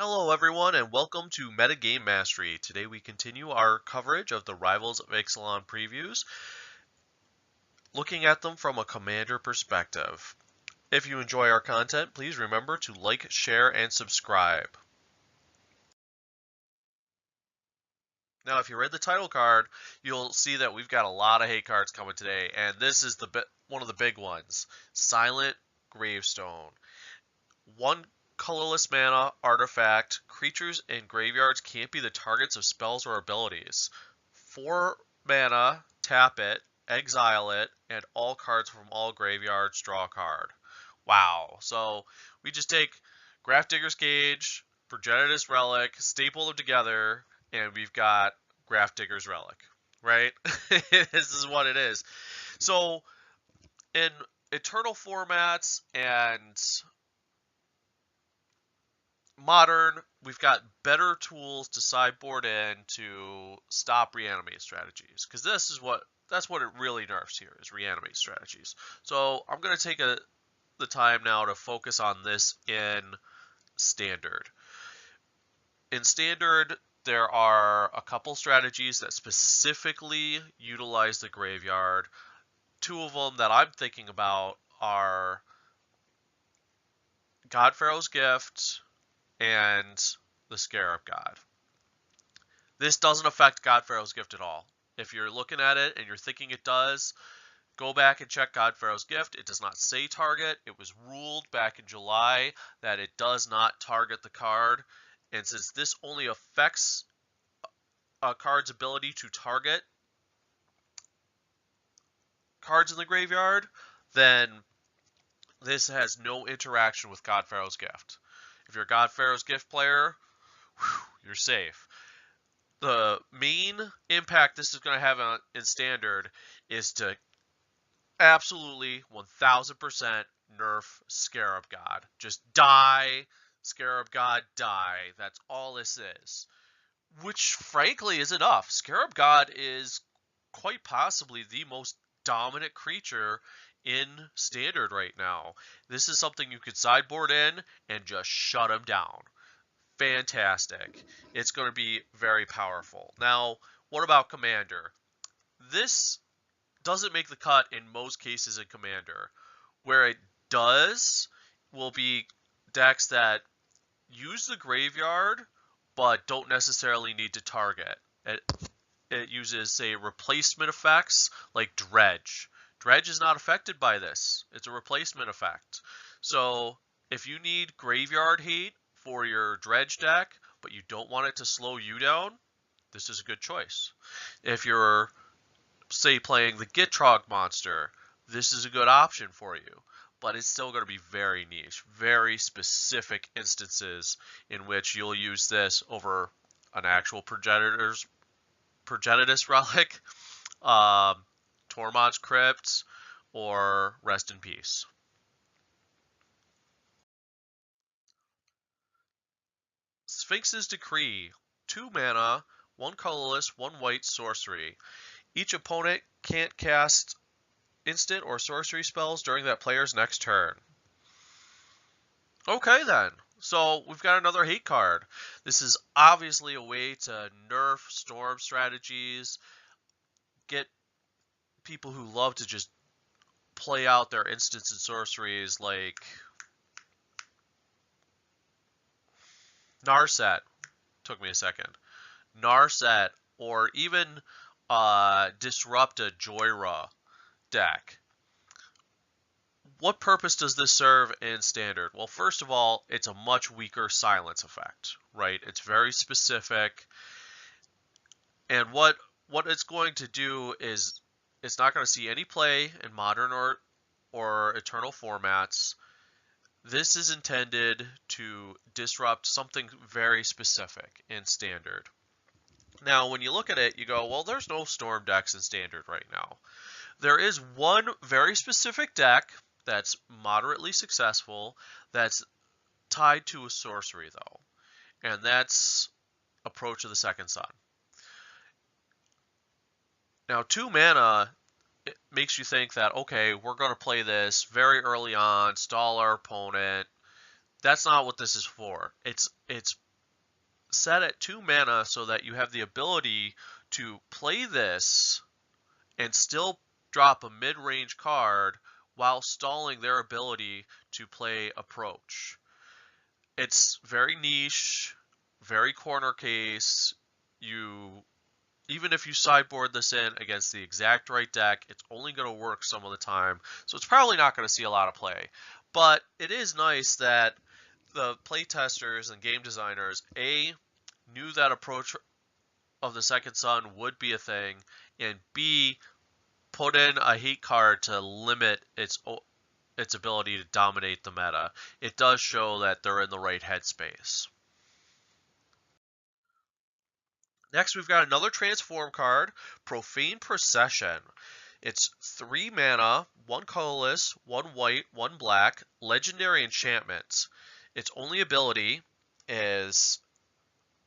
Hello everyone and welcome to Metagame Mastery. Today we continue our coverage of the Rivals of Ixalan previews, looking at them from a commander perspective. If you enjoy our content, please remember to like, share, and subscribe. Now if you read the title card, you'll see that we've got a lot of hate cards coming today, and this is one of the big ones. Silent Gravestone. One colorless mana, artifact, creatures and graveyards can't be the targets of spells or abilities. 4 mana, tap it, exile it, and all cards from all graveyards draw a card. Wow. So we just take Grafdigger's Cage, Progenitus Relic, staple them together, and we've got Grafdigger's Relic, right? This is what it is. So in Eternal formats and Modern, we've got better tools to sideboard in to stop reanimate strategies, because that's what it really nerfs here, is reanimate strategies. So I'm going to take the time now to focus on this in Standard. In Standard, there are a couple strategies that specifically utilize the graveyard. Two of them that I'm thinking about are Godpharaoh's Gift and the Scarab God. This doesn't affect Godpharaoh's Gift at all. If you're looking at it and you're thinking it does, go back and check Godpharaoh's Gift. It does not say target. It was ruled back in July that it does not target the card. And since this only affects a card's ability to target cards in the graveyard, then this has no interaction with Godpharaoh's Gift. If you're a Godpharaoh's Gift player, you're safe. The main impact this is going to have in Standard is to absolutely 1000% nerf Scarab God. Just die, Scarab God, die. That's all this is. Which, frankly, is enough. Scarab God is quite possibly the most dominant creature in Standard right now. This is something you could sideboard in and just shut him down. Fantastic. It's going to be very powerful. Now, what about Commander? This doesn't make the cut in most cases in Commander. Where it does will be decks that use the graveyard but don't necessarily need to target. It uses, say, replacement effects like Dredge. Dredge is not affected by this. It's a replacement effect. So if you need graveyard hate for your Dredge deck, but you don't want it to slow you down, this is a good choice. If you're, say, playing the Gitrog monster, this is a good option for you. But it's still going to be very niche, very specific instances in which you'll use this over an actual Progenitus Relic, Tormod's Crypt, or Rest in Peace. Sphinx's Decree. 2 mana, 1 colorless, 1 white sorcery. Each opponent can't cast instant or sorcery spells during that player's next turn. Okay then. So we've got another hate card. This is obviously a way to nerf storm strategies, get people who love to just play out their instants and sorceries like Narset. Took me a second. Narset, or even disrupt a Joyra deck. What purpose does this serve in Standard? Well, first of all, it's a much weaker silence effect, right? It's very specific. And what it's going to do is it's not going to see any play in Modern or Eternal formats. This is intended to disrupt something very specific in Standard. Now, when you look at it, you go, well, there's no Storm decks in Standard right now. There is one very specific deck that's moderately successful that's tied to a sorcery, though, and that's Approach of the Second Sun. Now, 2 mana, it makes you think that, okay, we're going to play this very early on, stall our opponent. That's not what this is for. It's set at 2 mana so that you have the ability to play this and still drop a mid-range card while stalling their ability to play approach. It's very niche, very corner case. Even if you sideboard this in against the exact right deck, it's only going to work some of the time, so it's probably not going to see a lot of play. But it is nice that the playtesters and game designers, A, knew that approach of the Second Sun would be a thing, and B, put in a hate card to limit its ability to dominate the meta. It does show that they're in the right headspace. Next, we've got another transform card, Profane Procession. It's 3 mana, 1 colorless, 1 white, 1 black, legendary enchantment. Its only ability is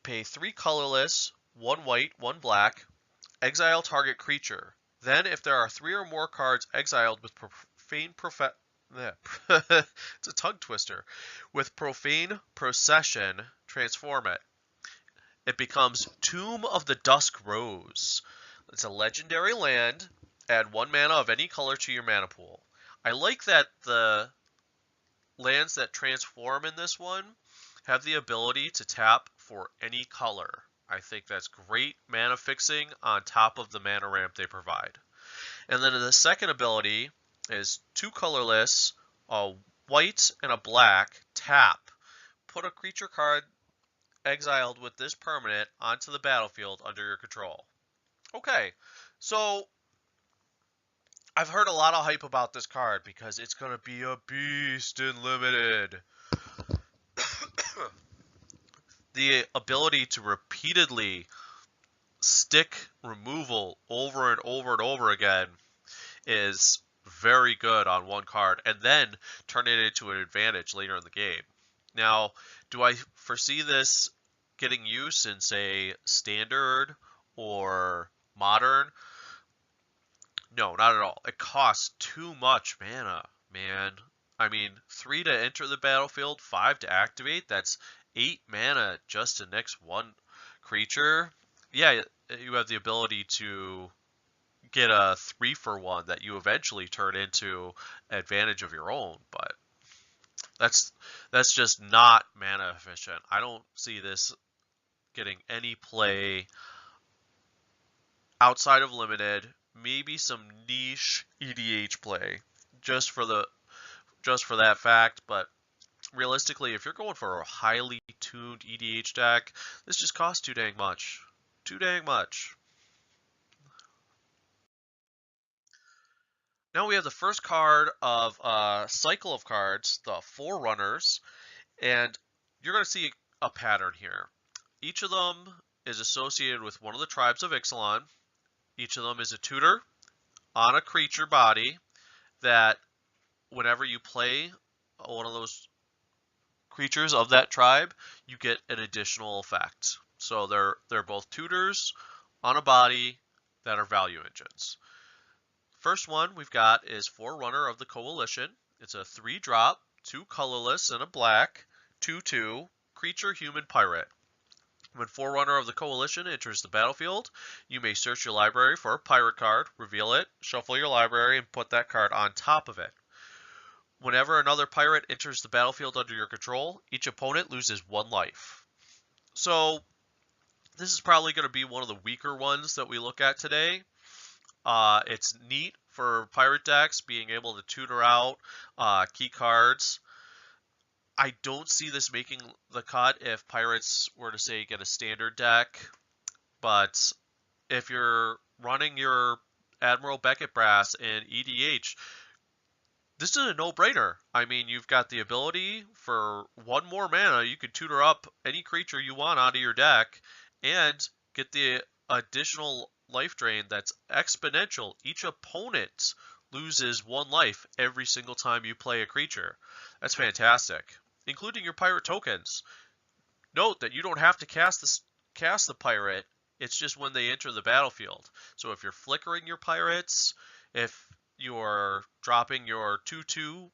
pay 3 colorless, 1 white, 1 black, exile target creature. Then, if there are 3 or more cards exiled with it's a tongue twister. With Profane Procession, transform it. It becomes Tomb of the Dusk Rose. It's a legendary land. Add 1 mana of any color to your mana pool. I like that the lands that transform in this one have the ability to tap for any color. I think that's great mana fixing on top of the mana ramp they provide. And then the second ability is 2 colorless, a white and a black, tap. Put a creature card exiled with this permanent onto the battlefield under your control. Okay, so I've heard a lot of hype about this card because it's going to be a beast in Limited. The ability to repeatedly stick removal over and over and over again is very good on one card, and then turn it into an advantage later in the game. Now, do I foresee this getting use in, say, Standard or Modern? No, not at all. It costs too much mana, man. I mean, 3 to enter the battlefield, 5 to activate. That's 8 mana just to next one creature. Yeah, you have the ability to get a 3-for-1 that you eventually turn into advantage of your own, but that's just not mana efficient. I don't see this getting any play outside of Limited. Maybe some niche EDH play just for that fact, but realistically, if you're going for a highly tuned EDH deck, this just costs too dang much. Too dang much. Now we have the first card of a cycle of cards, the Forerunners, and you're going to see a pattern here. Each of them is associated with one of the tribes of Ixalan. Each of them is a tutor on a creature body that whenever you play one of those creatures of that tribe, you get an additional effect. So they're both tutors on a body that are value engines. First one we've got is Forerunner of the Coalition. It's a 3-drop, 2 colorless, and a black, 2/2 creature human pirate. When Forerunner of the Coalition enters the battlefield, you may search your library for a pirate card, reveal it, shuffle your library, and put that card on top of it. Whenever another pirate enters the battlefield under your control, each opponent loses 1 life. So this is probably going to be one of the weaker ones that we look at today. It's neat for pirate decks being able to tutor out key cards. I don't see this making the cut if pirates were to, say, get a standard deck, but if you're running your Admiral Beckett Brass in EDH, this is a no-brainer. I mean, you've got the ability for 1 more mana, you could tutor up any creature you want out of your deck and get the additional life drain that's exponential. Each opponent loses 1 life every single time you play a creature. That's fantastic. Including your pirate tokens. Note that you don't have to cast the pirate. It's just when they enter the battlefield. So if you're flickering your pirates, if you're dropping your 2/2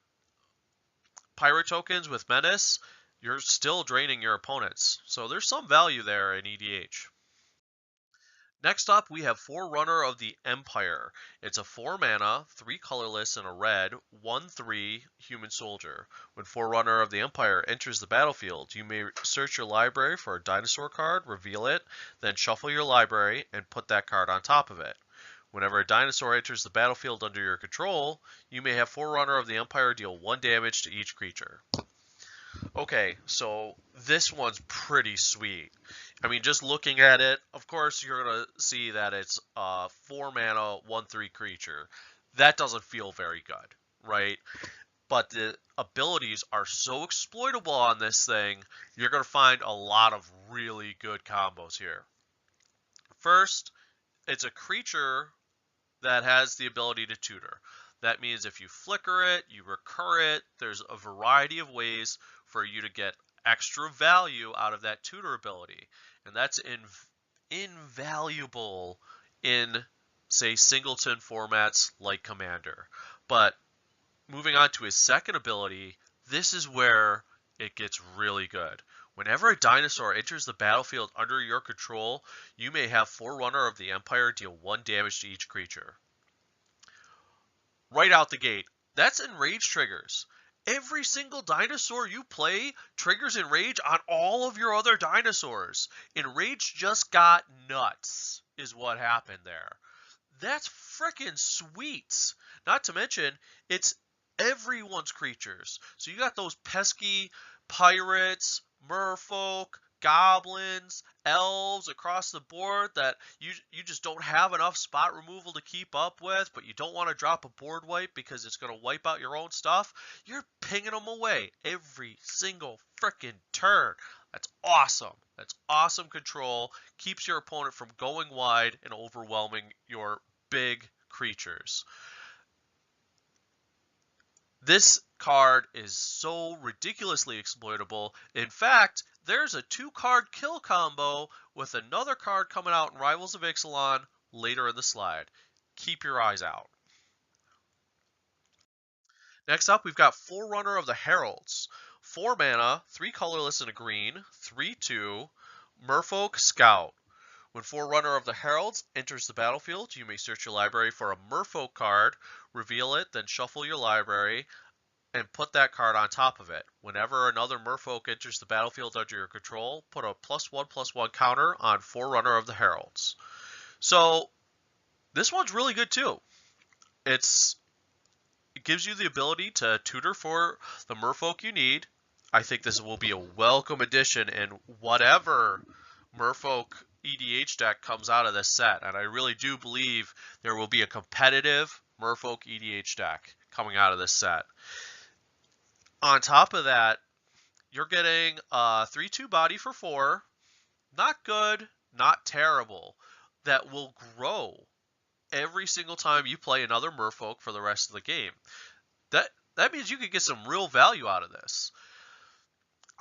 pirate tokens with menace, you're still draining your opponents. So there's some value there in EDH. Next up, we have Forerunner of the Empire. It's a 4 mana, 3 colorless, and a red, 1/3 human soldier. When Forerunner of the Empire enters the battlefield, you may search your library for a dinosaur card, reveal it, then shuffle your library and put that card on top of it. Whenever a dinosaur enters the battlefield under your control, you may have Forerunner of the Empire deal 1 damage to each creature. Okay, so this one's pretty sweet. I mean, just looking at it, of course, you're going to see that it's a 4 mana, 1/3 creature. That doesn't feel very good, right? But the abilities are so exploitable on this thing, you're going to find a lot of really good combos here. First, it's a creature that has the ability to tutor. That means if you flicker it, you recur it, there's a variety of ways for you to get extra value out of that tutor ability. And that's invaluable in, say, singleton formats like Commander. But moving on to his second ability, this is where it gets really good. Whenever a dinosaur enters the battlefield under your control, you may have Forerunner of the Empire deal 1 damage to each creature. Right out the gate, that's enrage triggers. Every single dinosaur you play triggers enrage on all of your other dinosaurs. Enrage just got nuts, is what happened there. That's frickin' sweet. Not to mention, it's everyone's creatures. So you got those pesky pirates, merfolk, goblins, elves across the board that you just don't have enough spot removal to keep up with, but you don't want to drop a board wipe because it's going to wipe out your own stuff. You're pinging them away every single frickin' turn. That's awesome. That's awesome control. Keeps your opponent from going wide and overwhelming your big creatures. This card is so ridiculously exploitable. In fact, there's a 2-card kill combo with another card coming out in Rivals of Ixalan later in the slide. Keep your eyes out. Next up, we've got Forerunner of the Heralds. 4 mana, 3 colorless and a green, 3/2, Merfolk Scout. When Forerunner of the Heralds enters the battlefield, you may search your library for a Merfolk card, reveal it, then shuffle your library, and put that card on top of it. Whenever another Merfolk enters the battlefield under your control, put a +1/+1 counter on Forerunner of the Heralds. So, this one's really good too. It gives you the ability to tutor for the Merfolk you need. I think this will be a welcome addition in whatever Merfolk EDH deck comes out of this set, and I really do believe there will be a competitive Merfolk EDH deck coming out of this set. On top of that, you're getting a 3/2 body for 4. Not good, not terrible. That will grow every single time you play another Merfolk for the rest of the game. That means you could get some real value out of this.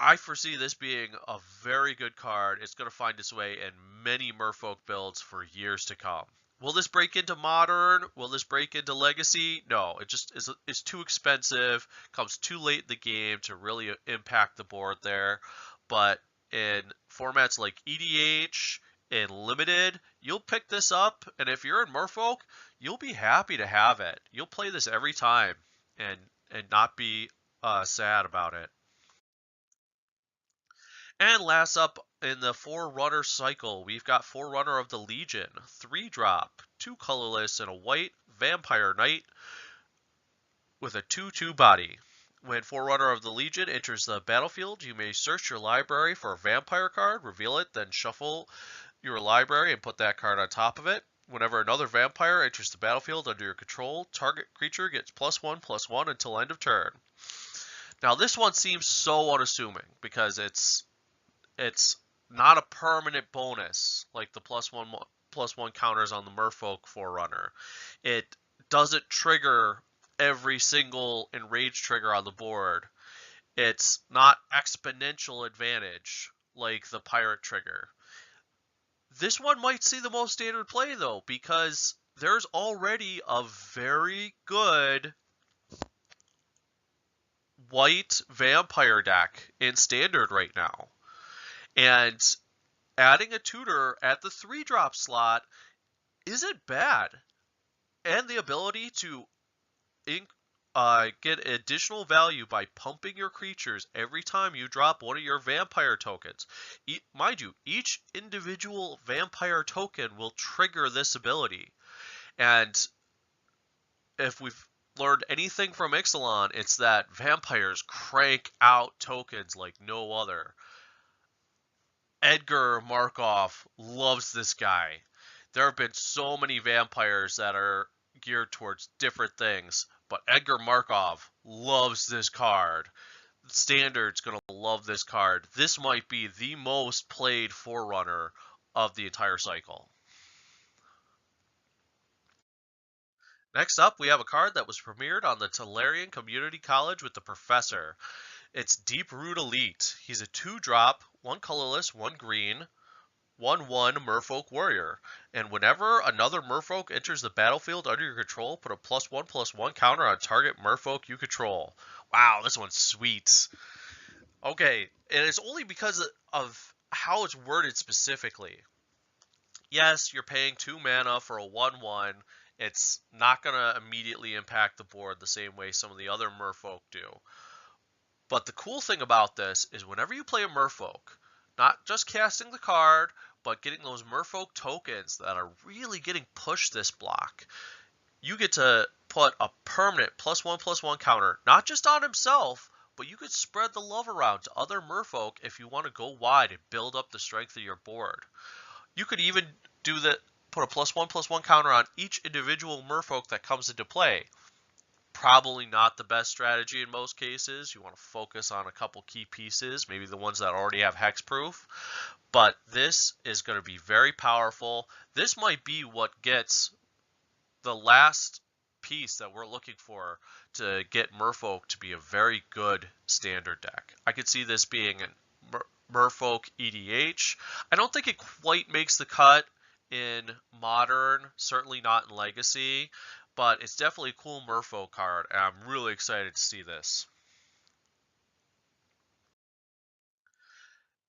I foresee this being a very good card. It's going to find its way in many Merfolk builds for years to come. Will this break into Modern? Will this break into Legacy? No, it just is too expensive, comes too late in the game to really impact the board there. But in formats like EDH and Limited, you'll pick this up, and if you're in Merfolk, you'll be happy to have it. You'll play this every time and not be sad about it. And last up in the Forerunner cycle, we've got Forerunner of the Legion. 3-drop, 2 colorless, and a white Vampire Knight with a 2/2 body. When Forerunner of the Legion enters the battlefield, you may search your library for a vampire card, reveal it, then shuffle your library and put that card on top of it. Whenever another vampire enters the battlefield under your control, target creature gets +1/+1 until end of turn. Now this one seems so unassuming because it's not a permanent bonus like the +1/+1 counters on the Merfolk Forerunner. It doesn't trigger every single enrage trigger on the board. It's not exponential advantage like the pirate trigger. This one might see the most standard play though, because there's already a very good white vampire deck in Standard right now. And adding a tutor at the 3-drop slot isn't bad. And the ability to get additional value by pumping your creatures every time you drop one of your vampire tokens. Mind you, each individual vampire token will trigger this ability. And if we've learned anything from Ixalan, it's that vampires crank out tokens like no other. Edgar Markov loves this guy. There have been so many vampires that are geared towards different things, but Edgar Markov loves this card. Standard's going to love this card. This might be the most played forerunner of the entire cycle. Next up, we have a card that was premiered on the Tolarian Community College with the Professor. It's Deep Root Elite. He's a 2-drop, 1 colorless, 1 green, 1/1 Merfolk Warrior. And whenever another Merfolk enters the battlefield under your control, put a +1/+1 counter on target Merfolk you control. Wow, this one's sweet. Okay, and it's only because of how it's worded specifically. Yes, you're paying 2 mana for a 1/1. It's not going to immediately impact the board the same way some of the other Merfolk do. But the cool thing about this is whenever you play a Merfolk, not just casting the card, but getting those Merfolk tokens that are really getting pushed this block, you get to put a permanent +1/+1 counter, not just on himself, but you could spread the love around to other Merfolk if you want to go wide and build up the strength of your board. You could even do that, put a +1/+1 counter on each individual Merfolk that comes into play. Probably not the best strategy in most cases. You want to focus on a couple key pieces, maybe the ones that already have hexproof. But this is going to be very powerful. This might be what gets the last piece that we're looking for to get Merfolk to be a very good standard deck. I could see this being a Merfolk EDH. I don't think it quite makes the cut in Modern, certainly not in Legacy, but it's definitely a cool Merfolk card, and I'm really excited to see this.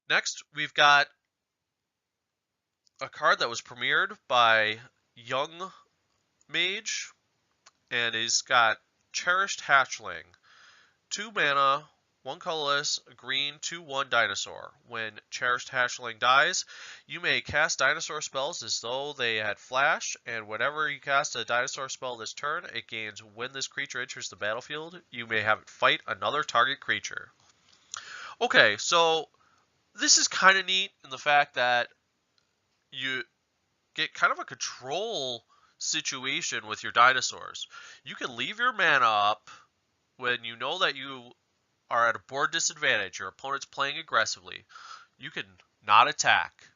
Next, we've got a card that was premiered by Young Mage, and he's got Cherished Hatchling. 2 mana, 1 colorless, a green, 2/1 dinosaur. When Cherished Hatchling dies, you may cast dinosaur spells as though they had flash, and whenever you cast a dinosaur spell this turn, it gains when this creature enters the battlefield. You may have it fight another target creature. Okay, so this is kind of neat in the fact that you get kind of a control situation with your dinosaurs. You can leave your mana up when you know that you are at a board disadvantage, your opponent's playing aggressively. You can not attack.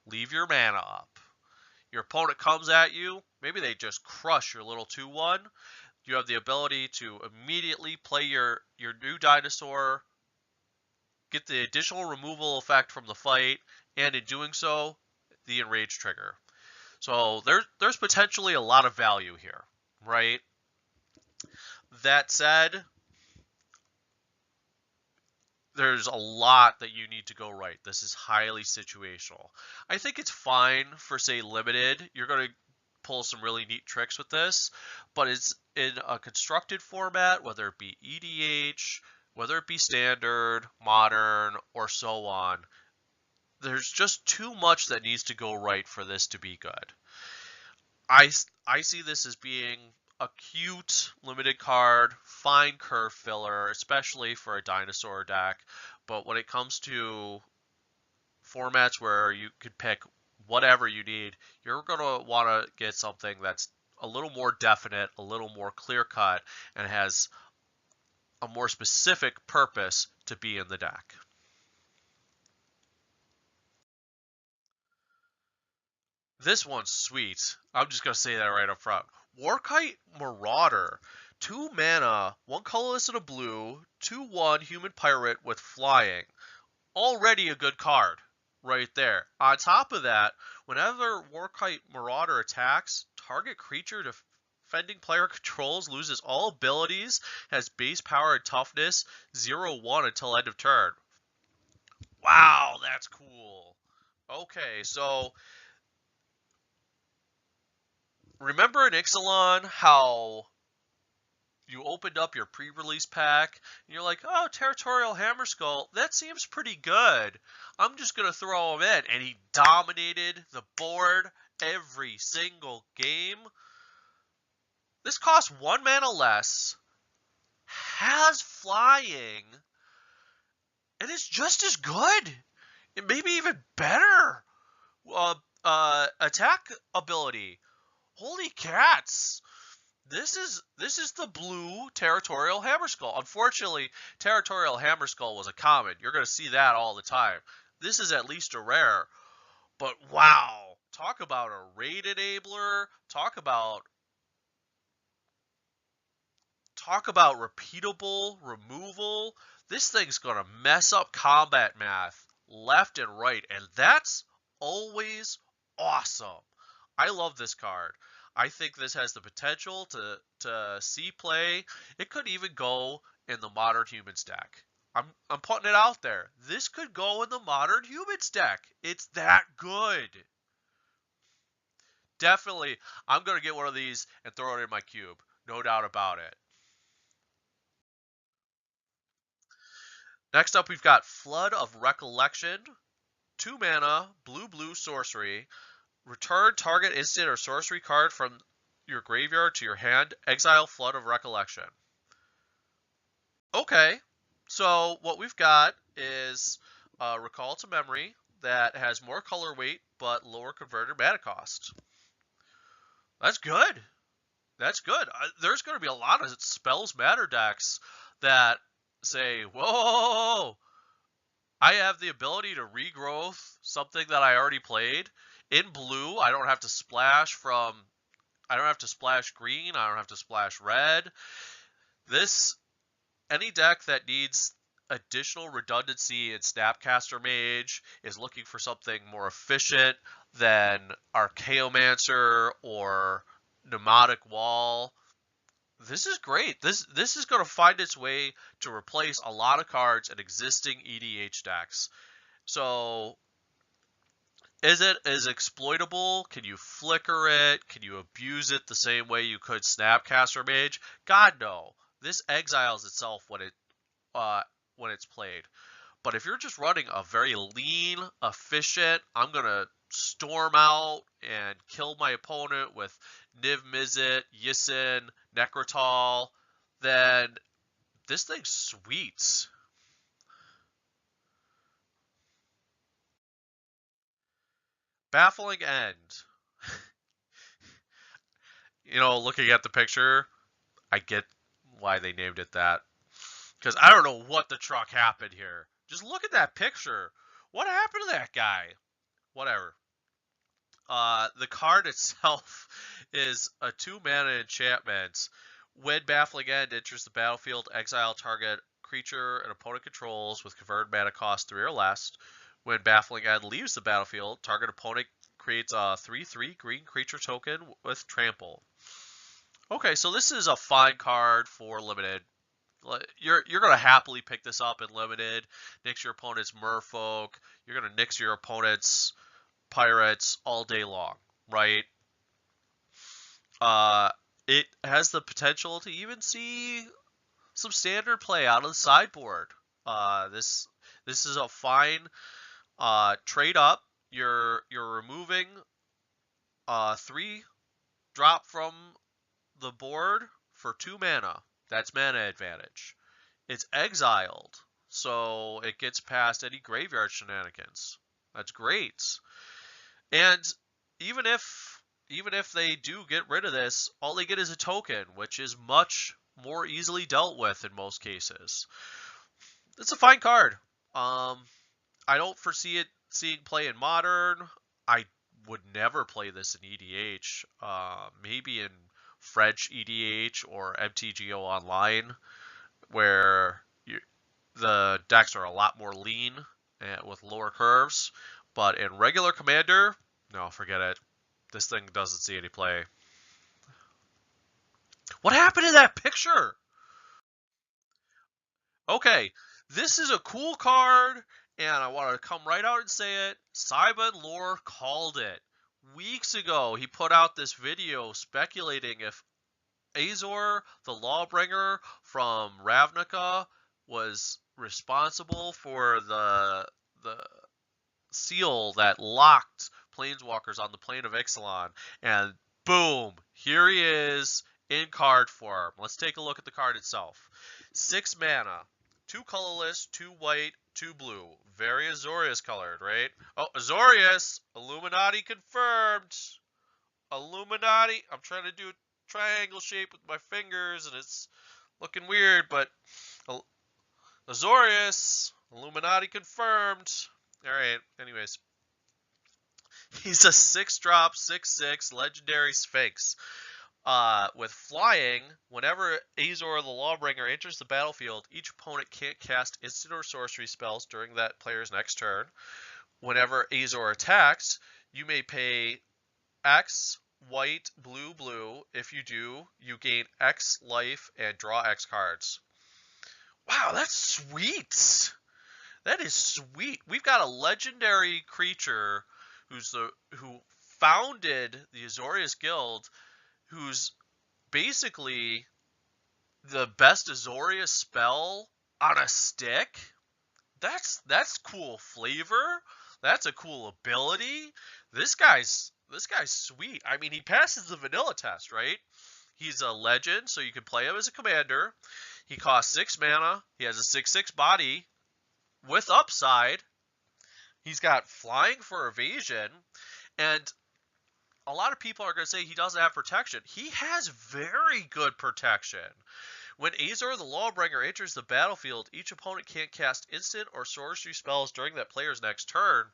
Leave your mana up. Your opponent comes at you, maybe they just crush your little 2/1. You have the ability to immediately play your new dinosaur, get the additional removal effect from the fight, and in doing so, the enrage trigger. So there's potentially a lot of value here, right? That said, there's a lot that you need to go right. This is highly situational. I think it's fine for, say, limited. You're going to pull some really neat tricks with this, but it's in a constructed format, whether it be EDH, whether it be standard, modern, or so on. There's just too much that needs to go right for this to be good. I see this as being a cute limited card, fine curve filler, especially for a dinosaur deck. But when it comes to formats where you could pick whatever you need, you're going to want to get something that's a little more definite, a little more clear cut, and has a more specific purpose to be in the deck. This one's sweet. I'm just going to say that right up front. Kite Marauder. 2 mana, 1 colorless and a blue, 2/1 human pirate with flying. Already a good card right there. On top of that, whenever Kite Marauder attacks, target creature defending player controls loses all abilities, has base power and toughness 0-1 until end of turn. Wow, that's cool. Okay, so remember in Ixalan how you opened up your pre-release pack and you're like, oh, Territorial Hammerskull, that seems pretty good. I'm just going to throw him in. And he dominated the board every single game. This costs 1 mana less, has flying, and is just as good. And maybe even better. Attack ability. Holy cats. This is the blue Territorial Hammerskull. Unfortunately, Territorial Hammerskull was a common. You're going to see that all the time. This is at least a rare. But wow, talk about a raid enabler. Talk about repeatable removal. This thing's going to mess up combat math left and right, and that's always awesome. I love this card. I think this has the potential to see play. It could even go in the Modern Humans deck. I'm putting it out there. This could go in the Modern Humans deck. It's that good. Definitely, I'm going to get one of these and throw it in my cube. No doubt about it. Next up, we've got Flood of Recollection. 2 mana, blue sorcery. Return target instant or sorcery card from your graveyard to your hand. Exile Flood of Recollection. Okay, so what we've got is Recall to Memory that has more color weight but lower converted mana cost. That's good. That's good. There's going to be a lot of Spells Matter decks that say, whoa, I have the ability to regrowth something that I already played. In blue, I don't have to splash green, I don't have to splash red. Any deck that needs additional redundancy in Snapcaster Mage is looking for something more efficient than Archaeomancer or Pneumatic Wall. This is great. This is going to find its way to replace a lot of cards in existing EDH decks. So, is it as exploitable? Can you flicker it? Can you abuse it the same way you could Snapcaster Mage? God, no. This exiles itself when it's played. But if you're just running a very lean, efficient, I'm going to storm out and kill my opponent with Niv Mizzet, Yisin, Necrotal, then this thing's sweet. Baffling End. Looking at the picture, I get why they named it that. Because I don't know what the truck happened here. Just look at that picture. What happened to that guy? Whatever. The card itself is a 2-mana enchantment. When Baffling End enters the battlefield, exile target creature an opponent controls with converted mana cost 3 or less. When Baffling End leaves the battlefield, target opponent creates a 3/3 green creature token with trample. Okay, so this is a fine card for limited. You're going to happily pick this up in limited. Nix your opponent's merfolk. You're going to nix your opponent's pirates all day long, right? It has the potential to even see some standard play out of the sideboard. This is a fine trade up. You're removing 3 drop from the board for 2 mana. That's mana advantage. It's exiled, so it gets past any graveyard shenanigans. That's great. And even if they do get rid of this, all they get is a token, which is much more easily dealt with in most cases. It's a fine card. I don't foresee it seeing play in Modern. I would never play this in EDH. Maybe in French EDH or MTGO Online, where the decks are a lot more lean and with lower curves. But in regular Commander, no, forget it. This thing doesn't see any play. What happened to that picture? Okay, this is a cool card, and I want to come right out and say it. Simon Lore called it. Weeks ago, he put out this video speculating if Azor, the lawbringer from Ravnica, was responsible for the seal that locked planeswalkers on the plane of Ixalan. And boom, here he is in card form. Let's take a look at the card itself. 6 mana, 2 colorless, 2 white, 2 blue. Very Azorius colored, right? Oh, Azorius! Illuminati confirmed! Illuminati! I'm trying to do a triangle shape with my fingers, and it's looking weird, but Azorius! Illuminati confirmed! Alright, anyways. He's a 6-drop, 6/6 legendary Sphinx. With flying, whenever Azor the Lawbringer enters the battlefield, each opponent can't cast instant or sorcery spells during that player's next turn. Whenever Azor attacks, you may pay X, white, blue, blue. If you do, you gain X life and draw X cards. Wow, that's sweet! That is sweet. We've got a legendary creature who founded the Azorius Guild, who's basically the best Azorius spell on a stick. That's cool flavor. That's a cool ability. This guy's sweet. I mean, he passes the vanilla test, right? He's a legend, so you can play him as a commander. He costs 6 mana. He has a 6/6 body with upside. He's got flying for evasion, and a lot of people are going to say he doesn't have protection. He has very good protection. When Azor the Lawbringer enters the battlefield, each opponent can't cast instant or sorcery spells during that player's next turn.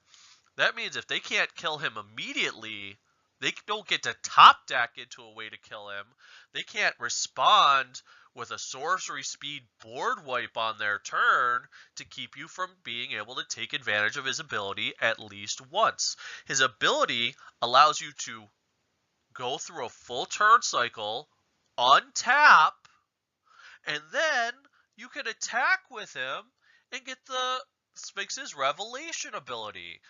That means if they can't kill him immediately, they don't get to top deck into a way to kill him. They can't respond with a sorcery speed board wipe on their turn to keep you from being able to take advantage of his ability at least once. His ability allows you to go through a full turn cycle, untap, and then you can attack with him and get the Sphinx's Revelation ability.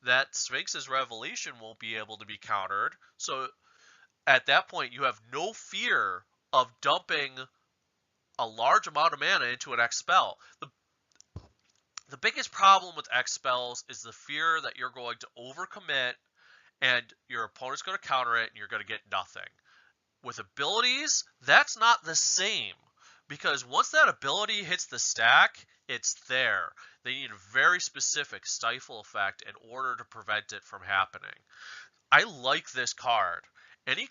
That Sphinx's Revelation won't be able to be countered, so at that point you have no fear of dumping a large amount of mana into an X spell. The biggest problem with X spells is the fear that you're going to overcommit and your opponent's going to counter it and you're going to get nothing. With abilities, that's not the same, because once that ability hits the stack, it's there. They need a very specific stifle effect in order to prevent it from happening. I like this card. Any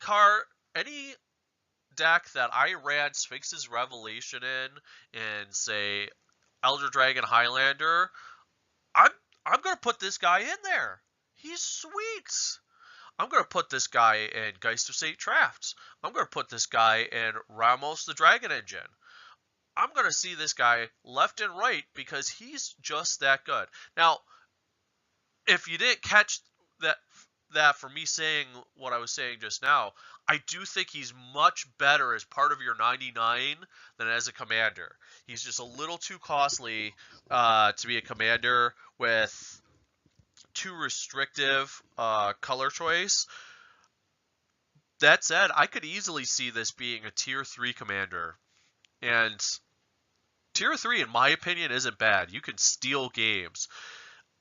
deck that I ran Sphinx's Revelation in say Elder Dragon Highlander, I'm gonna put this guy in there. He's sweet. I'm gonna put this guy in Geist of St. Trafts. I'm gonna put this guy in Ramos the Dragon Engine. I'm gonna see this guy left and right because he's just that good. Now, if you didn't catch that from me saying what I was saying just now, I do think he's much better as part of your 99 than as a commander. He's just a little too costly to be a commander with too restrictive color choice. That said, I could easily see this being a tier 3 commander. And tier 3, in my opinion, isn't bad. You can steal games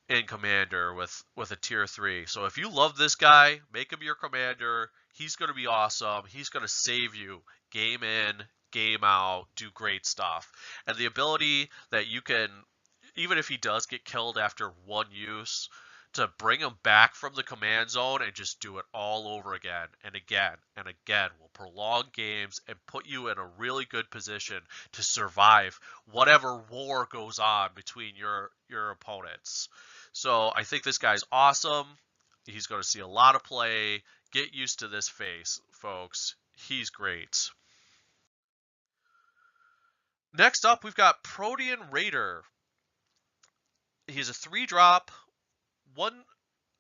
in commander with a tier 3. So if you love this guy, make him your commander. He's going to be awesome. He's going to save you game in, game out, do great stuff. And the ability that you can, even if he does get killed after one use, to bring him back from the command zone and just do it all over again and again and again will prolong games and put you in a really good position to survive whatever war goes on between your opponents. So I think this guy's awesome. He's going to see a lot of play. Get used to this face, folks. He's great. Next up, we've got Protean Raider. He's a 3-drop, 1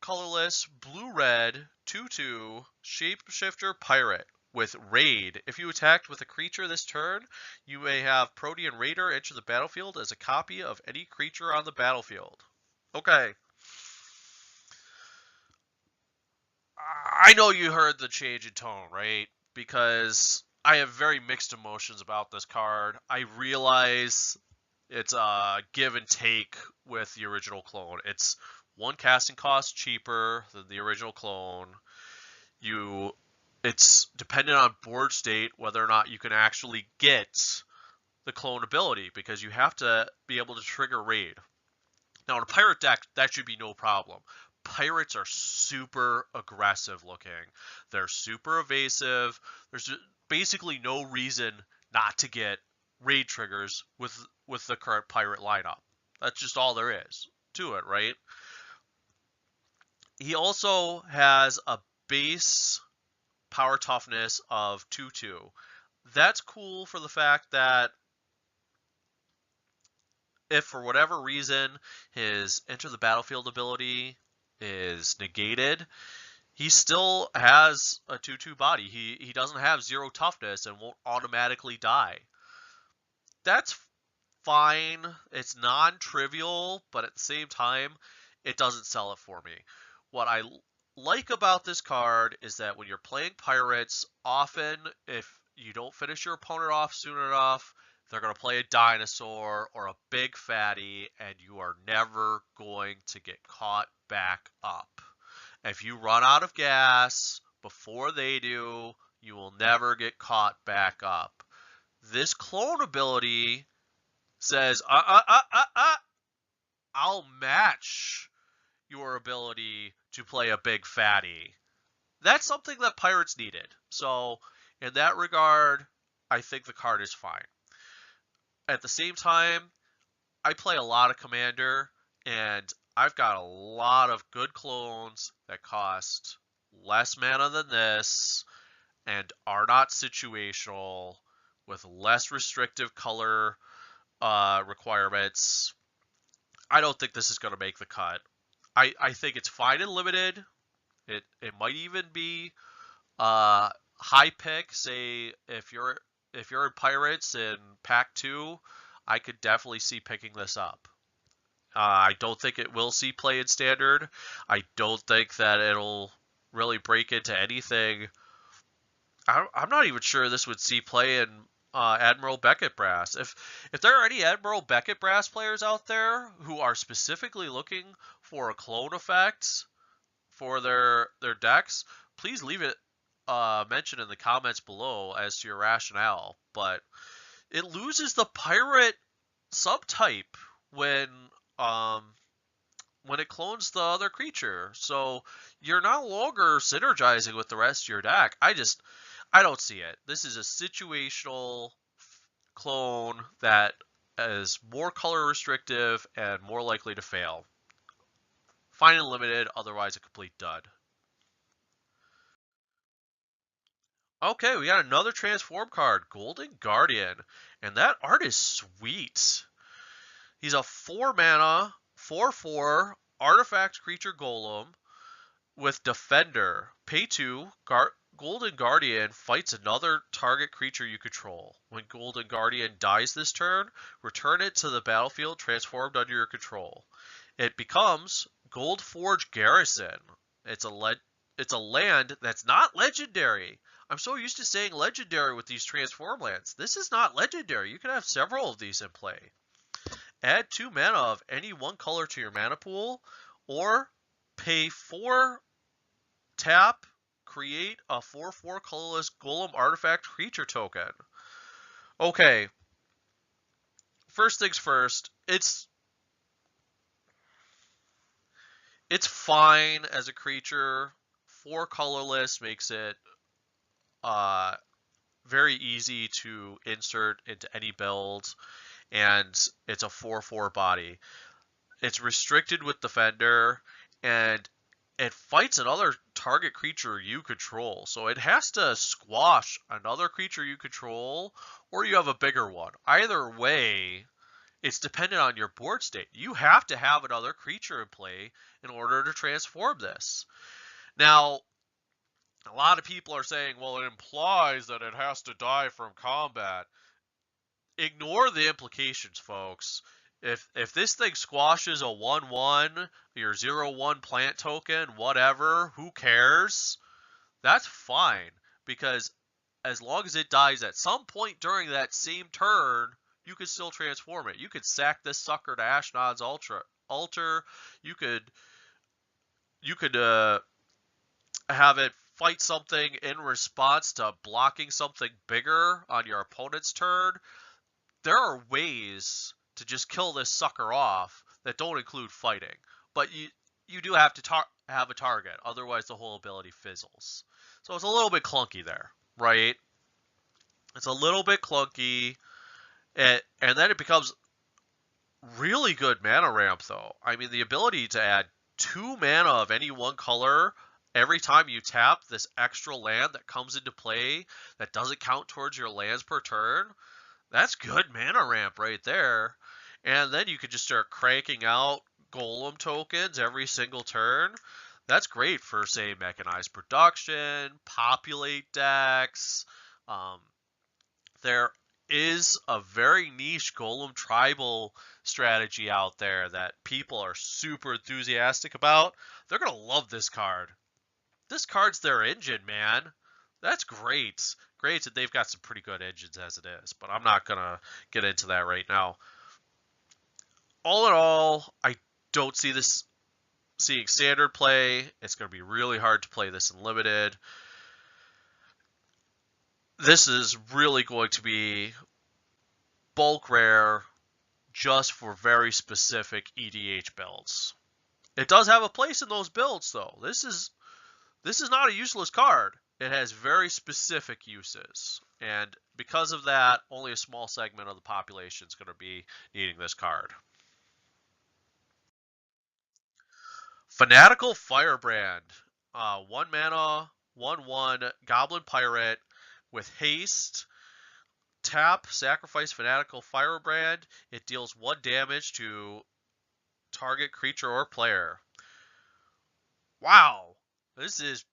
colorless, blue-red, 2/2, shapeshifter pirate. with Raid. If you attacked with a creature this turn, you may have Protean Raider enter the battlefield as a copy of any creature on the battlefield. Okay. I know you heard the change in tone, right? Because I have very mixed emotions about this card. I realize it's a give and take with the original clone. It's one casting cost cheaper than the original clone. It's dependent on board state whether or not you can actually get the clone ability, because you have to be able to trigger raid. Now in a pirate deck, that should be no problem. Pirates are super aggressive looking. They're super evasive. There's basically no reason not to get raid triggers with the current pirate lineup. That's just all there is to it, right? He also has a base power toughness of 2/2. That's cool for the fact that if for whatever reason his enter the battlefield ability is negated, he still has a 2/2 body. He doesn't have 0 toughness and won't automatically die. That's fine. It's non-trivial, but at the same time, it doesn't sell it for me. What I like about this card is that when you're playing pirates, often if you don't finish your opponent off soon enough, they're going to play a dinosaur or a big fatty, and you are never going to get caught back up. If you run out of gas before they do, you will never get caught back up. This clone ability says, I'll match your ability to play a big fatty. That's something that pirates needed. So in that regard, I think the card is fine. At the same time, I play a lot of Commander, and I've got a lot of good clones that cost less mana than this and are not situational, with less restrictive color requirements. I don't think this is going to make the cut. I think it's fine and limited. It might even be high pick. Say if you're in Pirates in Pack 2, I could definitely see picking this up. I don't think it will see play in Standard. I don't think that it'll really break into anything. I'm not even sure this would see play in Admiral Beckett Brass. If there are any Admiral Beckett Brass players out there who are specifically looking for a clone effect for their decks, please leave it mentioned in the comments below as to your rationale. But it loses the pirate subtype when it clones the other creature, so you're no longer synergizing with the rest of your deck. I don't see it. This is a situational clone that is more color restrictive and more likely to fail. Fine and limited, otherwise a complete dud. Okay, we got another transform card, Golden Guardian, and that art is sweet. He's a 4 mana, 4/4 artifact creature golem with Defender. Pay 2, Golden Guardian fights another target creature you control. When Golden Guardian dies this turn, return it to the battlefield transformed under your control. It becomes Goldforge Garrison. It's a land that's not legendary. I'm so used to saying legendary with these transform lands. This is not legendary. You can have several of these in play. Add 2 mana of any one color to your mana pool, or pay 4 tap, create a 4/4 colorless golem artifact creature token. Okay. First things first, it's fine as a creature. 4 colorless makes it very easy to insert into any build, and it's a 4/4 body. It's restricted with Defender, and it fights another target creature you control. So it has to squash another creature you control, or you have a bigger one. Either way, it's dependent on your board state. You have to have another creature in play in order to transform this. Now, A lot of people are saying, well, it implies that it has to die from combat. Ignore the implications, folks. If this thing squashes a 1/1, your 0/1 plant token, whatever, who cares? That's fine, because as long as it dies at some point during that same turn, you could still transform it. You could sack this sucker to Ashnod's altar. You could have it fight something in response to blocking something bigger on your opponent's turn. There are ways to just kill this sucker off that don't include fighting, but you do have to have a target, otherwise the whole ability fizzles. So it's a little bit clunky there, right? It's a little bit clunky, and then it becomes really good mana ramp, though. I mean, the ability to add 2 mana of any one color every time you tap this extra land that comes into play that doesn't count towards your lands per turn, that's good mana ramp right there. And then you could just start cranking out golem tokens every single turn. That's great for, say, mechanized production, populate decks. There is a very niche golem tribal strategy out there that people are super enthusiastic about. They're going to love this card. This card's their engine, man. That's great. Great that they've got some pretty good engines as it is, but I'm not going to get into that right now. All in all, I don't see this seeing standard play. It's going to be really hard to play this in limited. This is really going to be bulk rare just for very specific EDH builds. It does have a place in those builds, though. This is not a useless card. It has very specific uses, and because of that, only a small segment of the population is going to be needing this card. Fanatical Firebrand, 1 mana, 1/1 Goblin Pirate with haste. Tap, sacrifice Fanatical Firebrand. It deals 1 damage to target creature or player. Wow, this is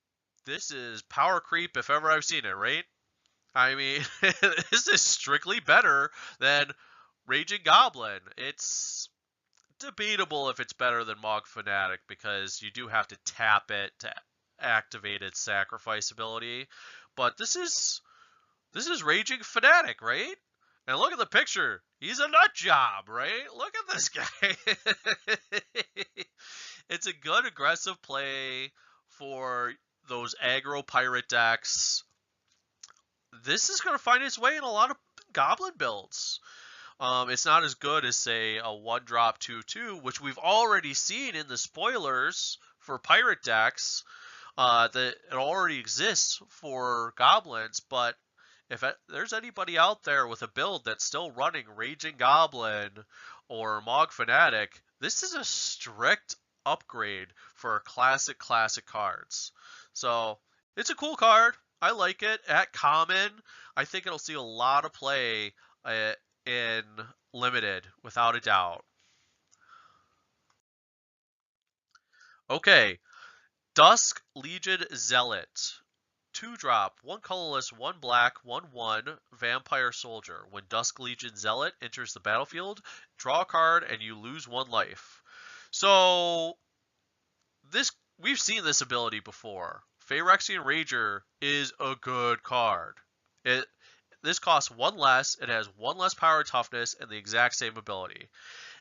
power creep if ever I've seen it, right? I mean, this is strictly better than Raging Goblin. It's debatable if it's better than Mog Fanatic because you do have to tap it to activate its sacrifice ability, but this is Raging Fanatic, right? And look at the picture. He's a nut job, right? Look at this guy. It's a good aggressive play for those aggro pirate decks. This is going to find its way in a lot of goblin builds. It's not as good as, say, a 1-drop 2/2, which we've already seen in the spoilers for pirate decks. That it already exists for goblins, but if there's anybody out there with a build that's still running Raging Goblin or Mog Fanatic, this is a strict upgrade for classic cards. So it's a cool card. I like it. At common, I think it'll see a lot of play in limited, without a doubt. Okay, Dusk Legion Zealot. 2-drop, 1 colorless, 1 black, 1/1 vampire soldier. When Dusk Legion Zealot enters the battlefield, draw a card and you lose 1 life. So we've seen this ability before. Phyrexian Rager is a good card. This costs 1 less, it has 1 less power and toughness, and the exact same ability.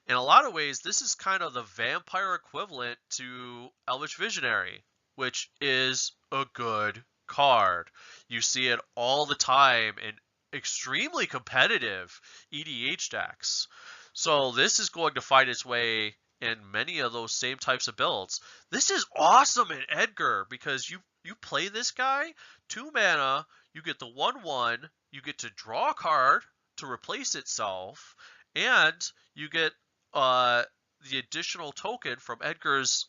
In a lot of ways, this is kind of the vampire equivalent to Elvish Visionary, which is a good card. You see it all the time in extremely competitive EDH decks. So this is going to find its way in many of those same types of builds. This is awesome in Edgar because you play this guy, 2 mana, you get the 1/1, you get to draw a card to replace itself, and you get the additional token from Edgar's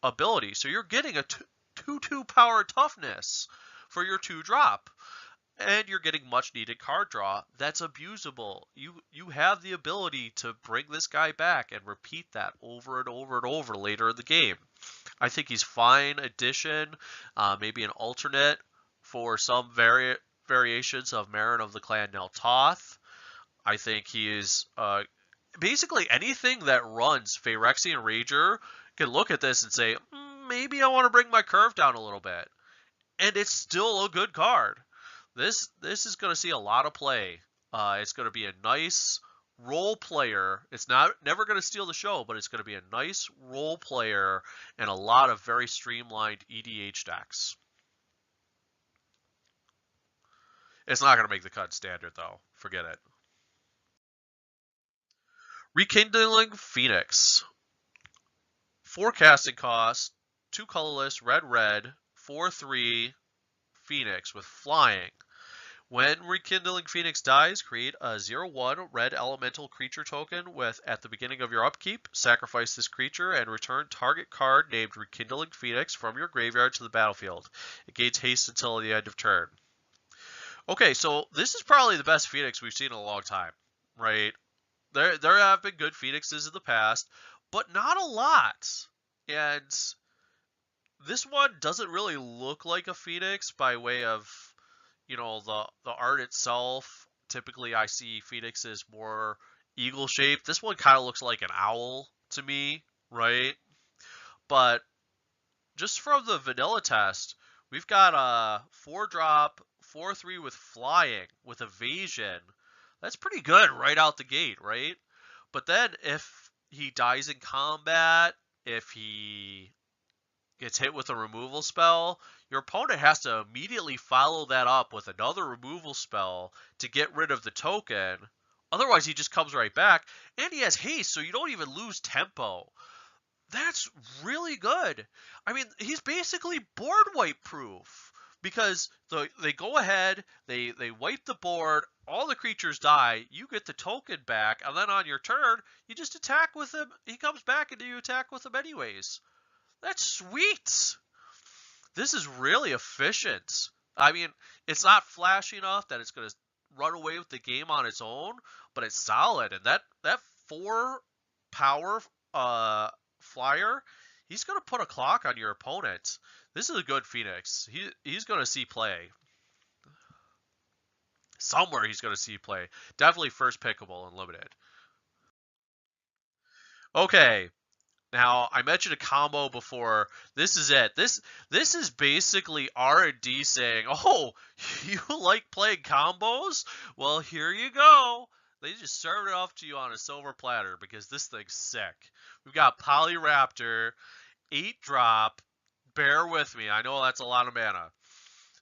ability. So you're getting a 2/2 power toughness for your 2-drop. and you're getting much needed card draw that's abusable. You have the ability to bring this guy back and repeat that over and over and over later in the game. I think he's fine addition, maybe an alternate for some variations of Marin of the Clan Neltoth. I think he is basically anything that runs Phyrexian Rager can look at this and say, maybe I want to bring my curve down a little bit. And it's still a good card. This is going to see a lot of play. It's going to be a nice role player. It's never going to steal the show, but it's going to be a nice role player and a lot of very streamlined EDH decks. It's not going to make the cut standard, though. Forget it. Rekindling Phoenix. 4 casting cost, 2 colorless, red, 4/3 Phoenix with flying. When Rekindling Phoenix dies, create a 0/1 red elemental creature token with, at the beginning of your upkeep, sacrifice this creature and return target card named Rekindling Phoenix from your graveyard to the battlefield. It gains haste until the end of turn. Okay, so this is probably the best Phoenix we've seen in a long time, right? There have been good Phoenixes in the past, but not a lot. And this one doesn't really look like a Phoenix by way of, you know, the art itself. Typically I see Phoenixes more eagle shaped. This one kind of looks like an owl to me, right? But just from the vanilla test, we've got a 4-drop, 4/3 with flying, with evasion. That's pretty good right out the gate, right? But then if he dies in combat, if he gets hit with a removal spell, your opponent has to immediately follow that up with another removal spell to get rid of the token. Otherwise, he just comes right back. And he has haste, so you don't even lose tempo. That's really good. I mean, he's basically board wipe proof. Because they go ahead, they wipe the board, all the creatures die, you get the token back, and then on your turn, you just attack with him. He comes back and you attack with him anyways. That's sweet. This is really efficient. I mean, it's not flashy enough that it's going to run away with the game on its own, but it's solid. And that 4 power flyer, he's going to put a clock on your opponent. This is a good Phoenix. He's going to see play. Somewhere he's going to see play. Definitely first pickable and limited. Okay. Now, I mentioned a combo before. This is it. This is basically R&D saying, oh, you like playing combos? Well, here you go. They just served it off to you on a silver platter because this thing's sick. We've got Raptor, 8-drop. Bear with me. I know that's a lot of mana.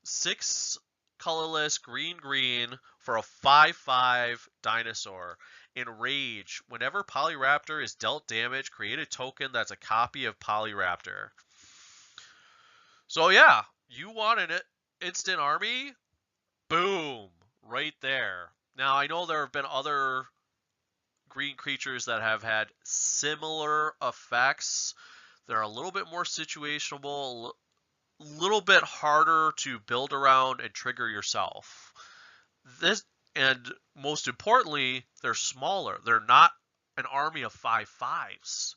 6 colorless green for a 5/5 dinosaur. Enrage. Whenever Raptor is dealt damage, create a token that's a copy of Raptor. So yeah, you want an instant army? Boom. Right there. Now, I know there have been other green creatures that have had similar effects. They're a little bit more situational, a little bit harder to build around and trigger yourself. And most importantly, they're smaller. They're not an army of 5/5s.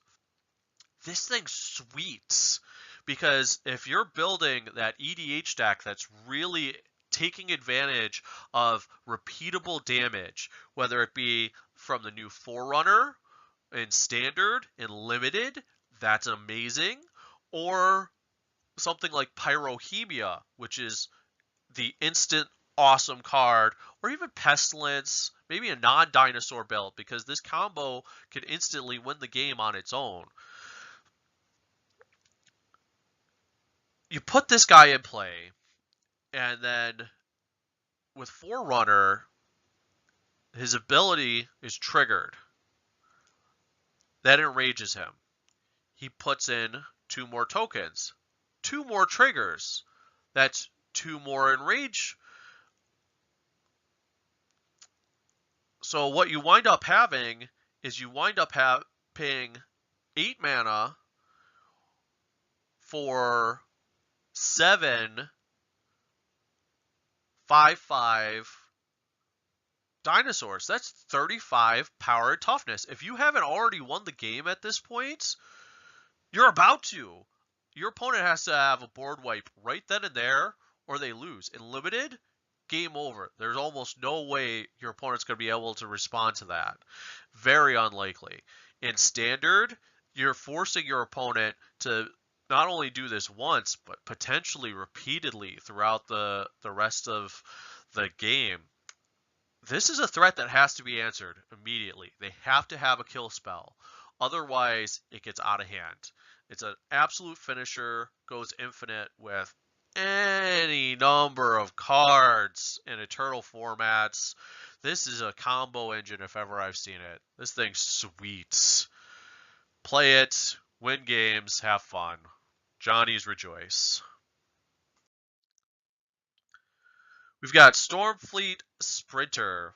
This thing's sweet because if you're building that EDH deck that's really taking advantage of repeatable damage, whether it be from the new Forerunner in Standard and Limited, that's amazing, or something like Pyrohemia, which is the instant awesome card, or even Pestilence, maybe a non-dinosaur build, because this combo can instantly win the game on its own. You put this guy in play, and then with Forerunner, his ability is triggered. That enrages him. He puts in 2 more tokens, 2 more triggers. That's 2 more enrage. So what you wind up having is you wind up paying 8 mana for 7 5/5 dinosaurs. That's 35 power and toughness. If you haven't already won the game at this point, you're about to. Your opponent has to have a board wipe right then and there, or they lose. In limited, game over. There's almost no way your opponent's going to be able to respond to that. Very unlikely. In standard, you're forcing your opponent to not only do this once, but potentially repeatedly throughout the rest of the game. This is a threat that has to be answered immediately. They have to have a kill spell. Otherwise, it gets out of hand. It's an absolute finisher, goes infinite with any number of cards in Eternal formats. This is a combo engine if ever I've seen it. This thing's sweet. Play it, win games, have fun. Johnny's rejoice. We've got Stormfleet Sprinter.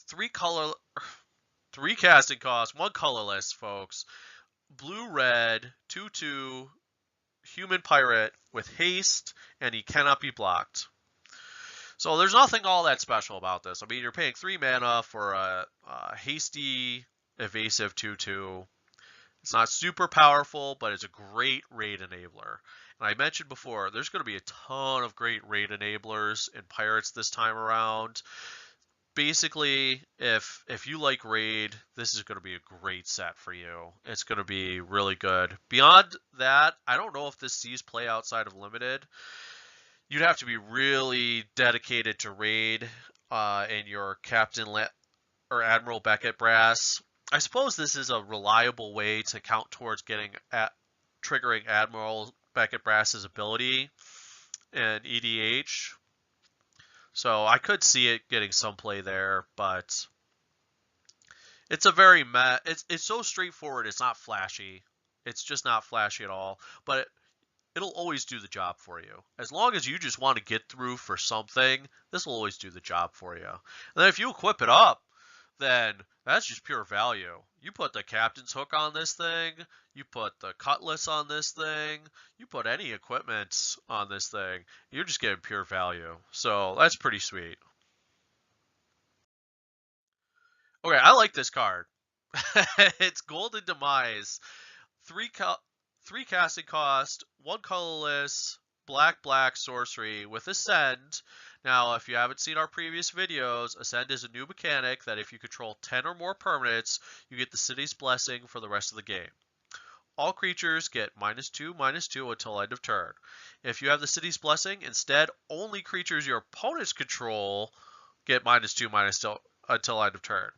3 casting costs, 1 colorless, folks. Blue-red, 2/2, human pirate with haste, and he cannot be blocked. So there's nothing all that special about this. I mean, you're paying 3 mana for a hasty, evasive 2/2. It's not super powerful, but it's a great raid enabler. And I mentioned before, there's going to be a ton of great raid enablers in Pirates this time around. Basically, if you like raid, this is going to be a great set for you. It's going to be really good. Beyond that, I don't know if this sees play outside of limited. You'd have to be really dedicated to raid in your Captain or Admiral Beckett Brass. I suppose this is a reliable way to count towards triggering Admiral Beckett Brass's ability in EDH. So I could see it getting some play there, but it's a very it's so straightforward. It's not flashy. It's just not flashy at all. But it'll always do the job for you. As long as you just want to get through for something, this will always do the job for you. And then if you equip it up, then that's just pure value. You put the captain's hook on this thing, you put the cutlass on this thing, you put any equipment on this thing, you're just getting pure value. So that's pretty sweet. Okay, I like this card. It's Golden Demise. 3 casting cost, 1 colorless, black sorcery with Ascend. Now, if you haven't seen our previous videos, Ascend is a new mechanic that if you control 10 or more permanents, you get the City's Blessing for the rest of the game. All creatures get -2/-2 until end of turn. If you have the City's Blessing, instead, only creatures your opponents control get -2/-2 until end of turn.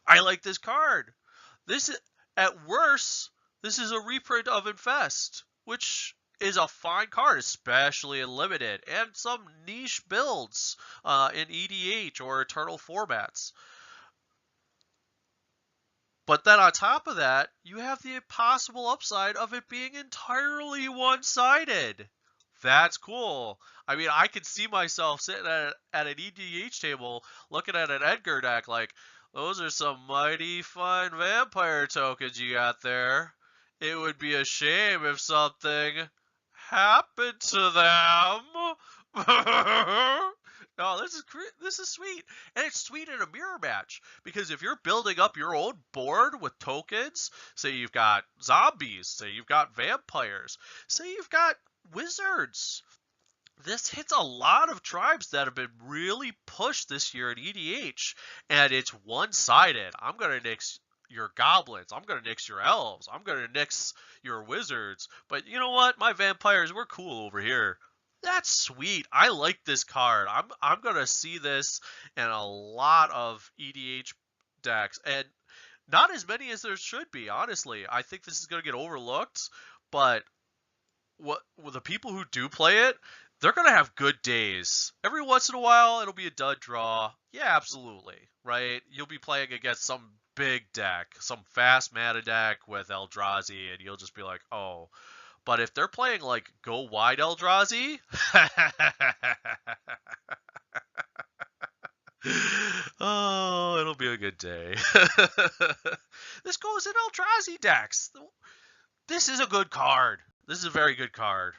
I like this card. This is, at worst, this is a reprint of Infest, which is a fine card, especially in limited and some niche builds in EDH or Eternal formats. But then on top of that, you have the possible upside of it being entirely one-sided. That's cool. I mean, I could see myself sitting at an EDH table looking at an Edgar deck like, those are some mighty fine vampire tokens you got there. It would be a shame if something happened to them. No, this is sweet, and it's sweet in a mirror match because if you're building up your own board with tokens, say you've got zombies, say you've got vampires, say you've got wizards, this hits a lot of tribes that have been really pushed this year in EDH, and it's one-sided. I'm gonna nix your goblins, I'm gonna nix your elves, I'm gonna nix your wizards, but you know what? My vampires, we're cool over here. That's sweet. I like this card. I'm gonna see this in a lot of EDH decks, and not as many as there should be. Honestly, I think this is gonna get overlooked. But the people who do play it, they're gonna have good days. Every once in a while, it'll be a dud draw. Yeah, absolutely, right? You'll be playing against some big deck, some fast mana deck with Eldrazi, and you'll just be like, oh. But if they're playing like Go Wide Eldrazi, oh, it'll be a good day. This goes in Eldrazi decks. This is a good card. This is a very good card.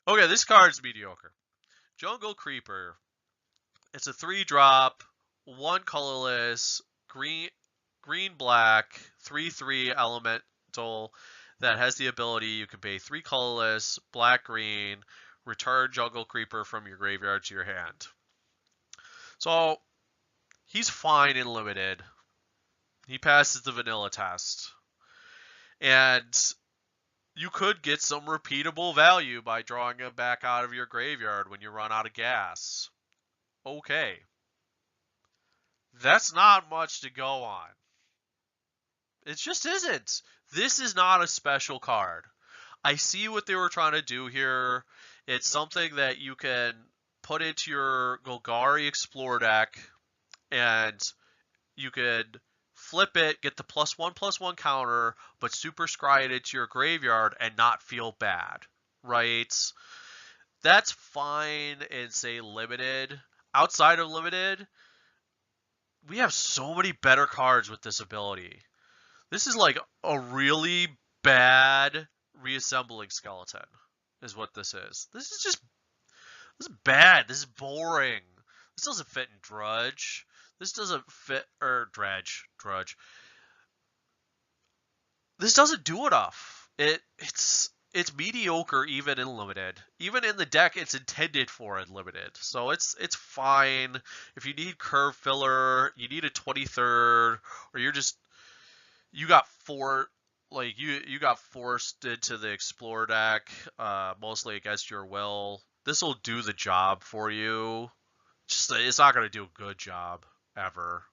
Okay, this card's mediocre. Jungle Creeper. It's a 3-drop, 1 colorless, green black, 3/3 elemental that has the ability you can pay 3 colorless, black green, return Jungle Creeper from your graveyard to your hand. So he's fine in limited. He passes the vanilla test. And you could get some repeatable value by drawing him back out of your graveyard when you run out of gas. Okay. That's not much to go on. It just isn't. This is not a special card. I see what they were trying to do here. It's something that you can put into your Golgari Explore deck, and you could flip it, get the +1/+1 counter, but super scry it into your graveyard and not feel bad, right? That's fine in, say, limited. Outside of limited, we have so many better cards with this ability. This is like a really bad reassembling skeleton, is what this is. This is bad. This is boring. This doesn't fit in Drudge. This doesn't fit, or Drudge. This doesn't do enough. It's mediocre even in limited. Even in the deck it's intended for in limited. So it's fine. If you need curve filler, you need a 23rd, or you got forced into the Explore deck, mostly against your will. This will do the job for you. Just it's not gonna do a good job ever.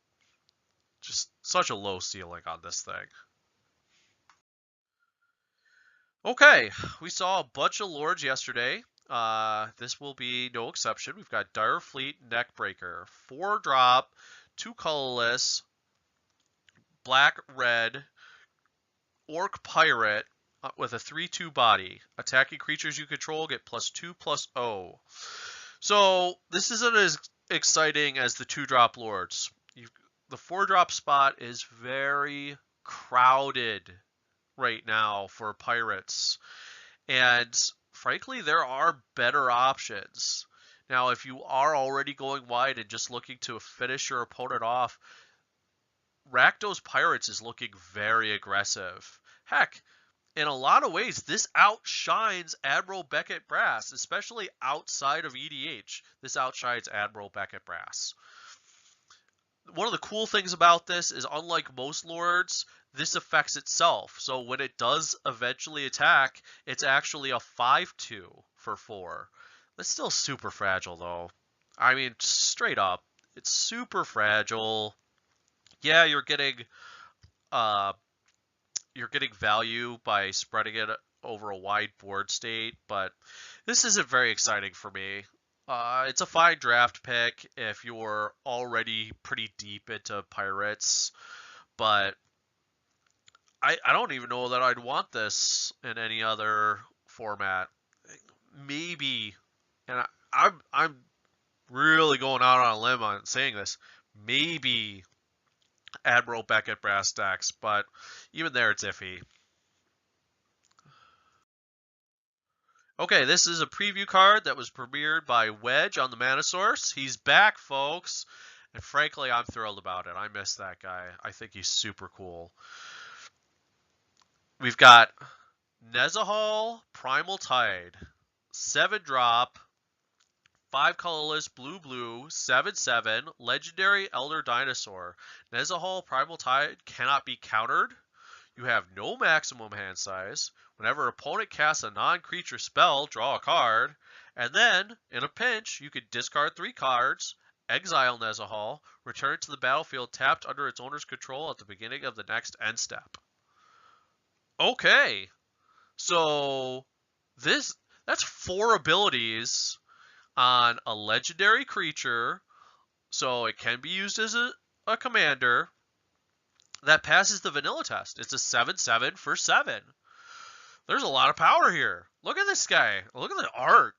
Just such a low ceiling on this thing. Okay, we saw a bunch of lords yesterday. This will be no exception. We've got Direfleet Neckbreaker, 4-drop, 2 colorless, black red, orc pirate with a 3/2 body. Attacking creatures you control get +2/+0. So this isn't as exciting as the 2-drop lords. The 4-drop spot is very crowded right now for pirates, and frankly there are better options. Now if you are already going wide and just looking to finish your opponent off, Rakdos Pirates is looking very aggressive. Heck, in a lot of ways this outshines Admiral Beckett Brass, especially outside of EDH. This outshines Admiral Beckett Brass. One of the cool things about this is, unlike most lords, this affects itself. So when it does eventually attack, it's actually a 5/2 for 4. That's still super fragile though. I mean, straight up, it's super fragile. Yeah, you're getting value by spreading it over a wide board state, but this isn't very exciting for me. It's a fine draft pick if you're already pretty deep into pirates, but I don't even know that I'd want this in any other format. Maybe, and I'm really going out on a limb on saying this, maybe Admiral Beckett Brass decks, but even there it's iffy. Okay, this is a preview card that was premiered by Wedge on the Mana Source. He's back, folks, and frankly, I'm thrilled about it. I miss that guy. I think he's super cool. We've got Nezha Hall, Primal Tide, 7-drop, 5 colorless, blue, 7/7, legendary Elder Dinosaur. Nezha Hall, Primal Tide cannot be countered. You have no maximum hand size. Whenever opponent casts a non-creature spell, draw a card. And then, in a pinch, you could discard 3 cards, exile Nezha Hall, return it to the battlefield tapped under its owner's control at the beginning of the next end step. Okay, so that's 4 abilities on a legendary creature, so it can be used as a commander that passes the vanilla test. It's a 7/7 for 7. There's a lot of power here. Look at this guy. Look at the art.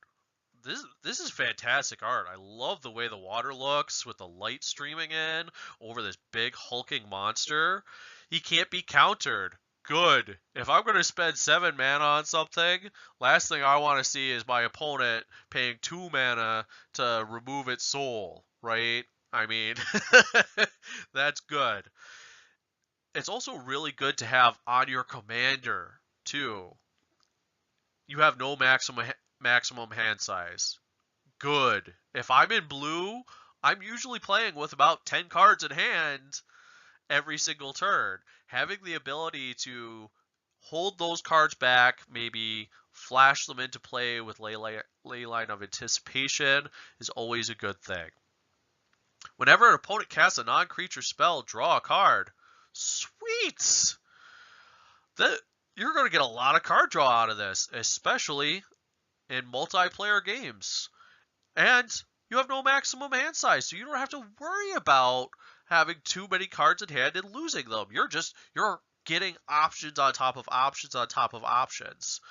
This is fantastic art. I love the way the water looks with the light streaming in over this big hulking monster. He can't be countered. good. If I'm going to spend 7 mana on something, last thing I want to see is my opponent paying 2 mana to remove its soul, right? I mean, that's good. It's also really good to have on your commander, too. You have no maximum hand size. Good. If I'm in blue, I'm usually playing with about 10 cards in hand every single turn. Having the ability to hold those cards back, maybe flash them into play with Leyline of Anticipation is always a good thing. Whenever an opponent casts a non-creature spell, draw a card. Sweet! You're going to get a lot of card draw out of this, especially in multiplayer games. And you have no maximum hand size, so you don't have to worry about having too many cards in hand and losing them. You're getting options on top of options on top of options.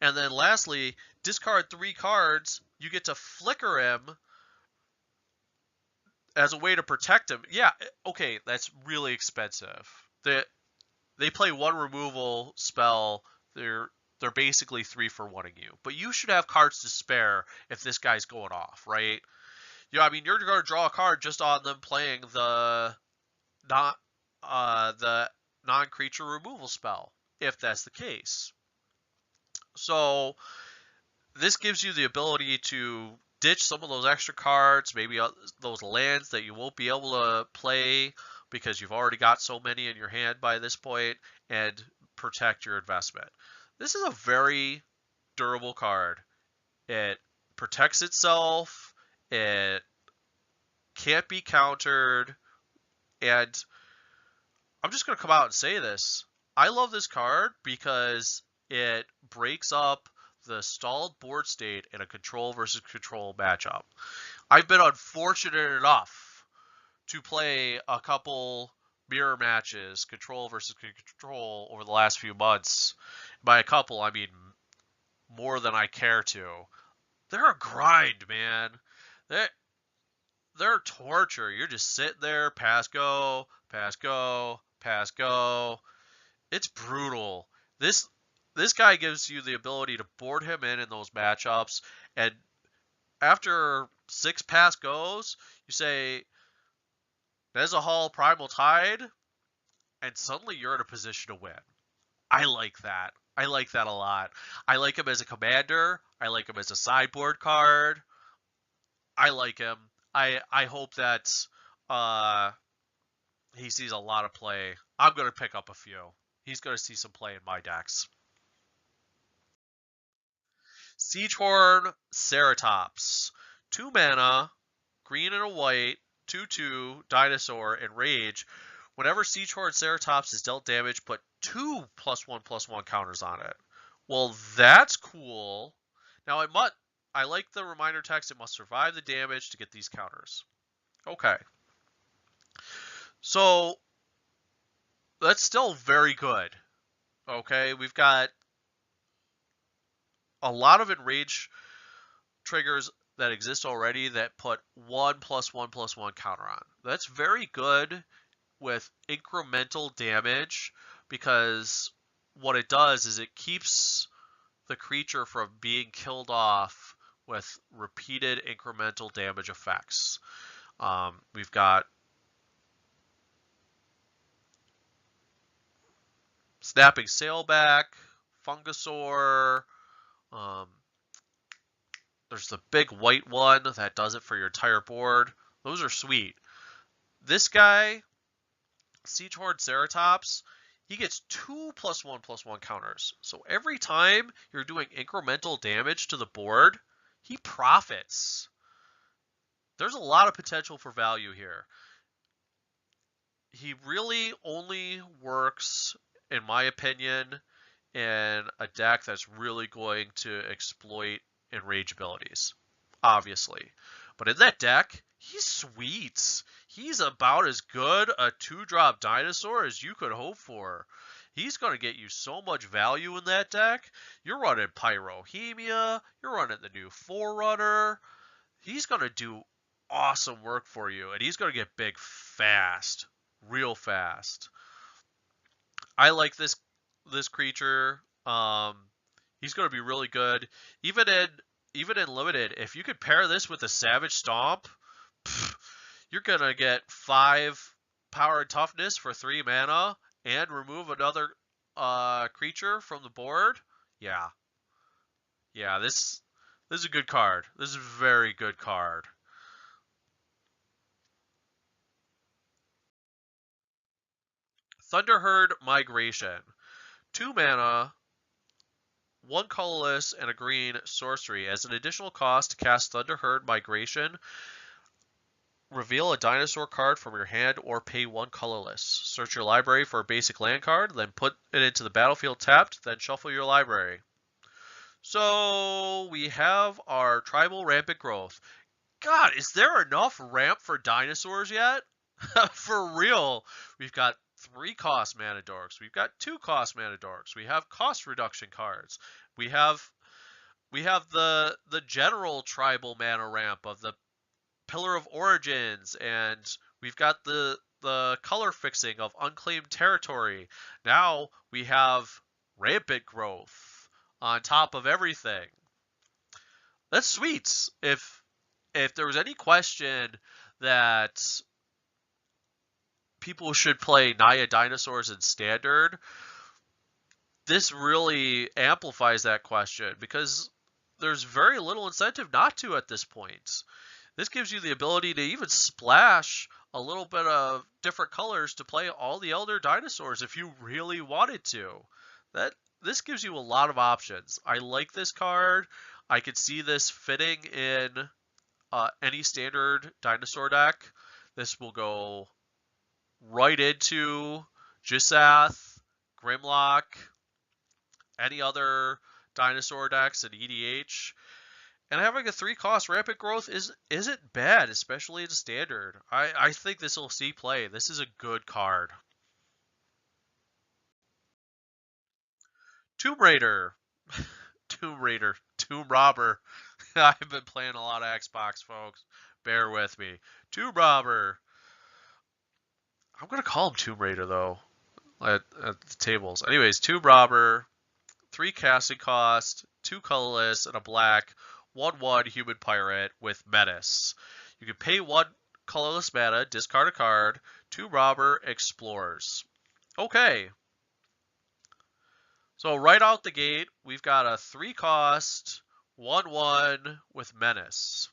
And then lastly, discard 3 cards, you get to flicker him as a way to protect him. Yeah, okay, that's really expensive. They play 1 removal spell. They're basically 3 for 1ing you. But you should have cards to spare if this guy's going off, right? Yeah, I mean, you're going to draw a card just on them playing the non-creature removal spell, if that's the case. So this gives you the ability to ditch some of those extra cards, maybe those lands that you won't be able to play because you've already got so many in your hand by this point, and protect your investment. This is a very durable card. It protects itself, it can't be countered, and I'm just going to come out and say this. I love this card because it breaks up the stalled board state in a control versus control matchup. I've been unfortunate enough to play a couple mirror matches, control versus control, over the last few months. By a couple, I mean more than I care to. They're a grind, man. They're torture. You're just sitting there, pass go, pass go, pass go. It's brutal. This guy gives you the ability to board him in those matchups, and after 6 pass goes, you say Nezha Hall Primal Tide, and suddenly you're in a position to win. I like that. I like that a lot. I like him as a commander. I like him as a sideboard card. I like him. I hope that he sees a lot of play. I'm going to pick up a few. He's going to see some play in my decks. Siegehorn Ceratops. 2 mana, green and a white, 2/2, dinosaur, and rage. Whenever Siegehorn Ceratops is dealt damage, put 2 +1/+1 counters on it. Well, that's cool. Now, I like the reminder text. It must survive the damage to get these counters. Okay. So, that's still very good. Okay, we've got a lot of enrage triggers that exist already that put 1 +1/+1 counter on. That's very good with incremental damage, because what it does is it keeps the creature from being killed off with repeated incremental damage effects. We've got Snapping Sailback, Fungosaur. There's the big white one that does it for your entire board. Those are sweet. This guy, Siegehorn Ceratops, he gets 2 +1/+1 counters. So every time you're doing incremental damage to the board, he profits. There's a lot of potential for value here. He really only works, in my opinion, in a deck that's really going to exploit enrage abilities, obviously. But in that deck, he's sweet. He's about as good a 2-drop dinosaur as you could hope for. He's going to get you so much value in that deck. You're running Pyrohemia. You're running the new Forerunner. He's going to do awesome work for you, and he's going to get big fast, real fast. I like this this creature. He's going to be really good. Even in limited, if you could pair this with a Savage Stomp, you're going to get 5 power and toughness for 3 mana and remove another creature from the board. Yeah. Yeah, this is a good card. This is a very good card. Thunderherd Migration. 2 mana, 1 colorless, and a green sorcery. As an additional cost to cast Thunderherd Migration, reveal a dinosaur card from your hand or pay 1 colorless. Search your library for a basic land card, then put it into the battlefield tapped, then shuffle your library. So we have our Tribal Rampant Growth. God, is there enough ramp for dinosaurs yet? For real. We've got 3 cost mana dorks. We've got 2 cost mana dorks. We have cost reduction cards. We have the general tribal mana ramp of the Pillar of Origins, and we've got the color fixing of Unclaimed Territory. Now we have Rampant Growth on top of everything. That's sweet. If there was any question that people should play Naya Dinosaurs in Standard, this really amplifies that question because there's very little incentive not to at this point. This gives you the ability to even splash a little bit of different colors to play all the Elder Dinosaurs if you really wanted to. This gives you a lot of options. I like this card. I could see this fitting in any standard dinosaur deck. This will go right into Jisath, Grimlock, any other dinosaur decks in EDH. And having a 3-cost Rampant Growth isn't bad, especially in Standard. I think this will see play. This is a good card. Tomb Raider. Tomb Robber. I've been playing a lot of Xbox, folks. Bear with me. Tomb Robber. I'm going to call him Tomb Raider, though, at the tables. Anyways, Tomb Robber. 3 casting cost, 2 colorless, and a black. 1/1 human pirate with menace. You can pay 1 colorless mana, discard a card. 2 robber explores. Okay. So right out the gate, we've got a 3-cost 1/1 with menace.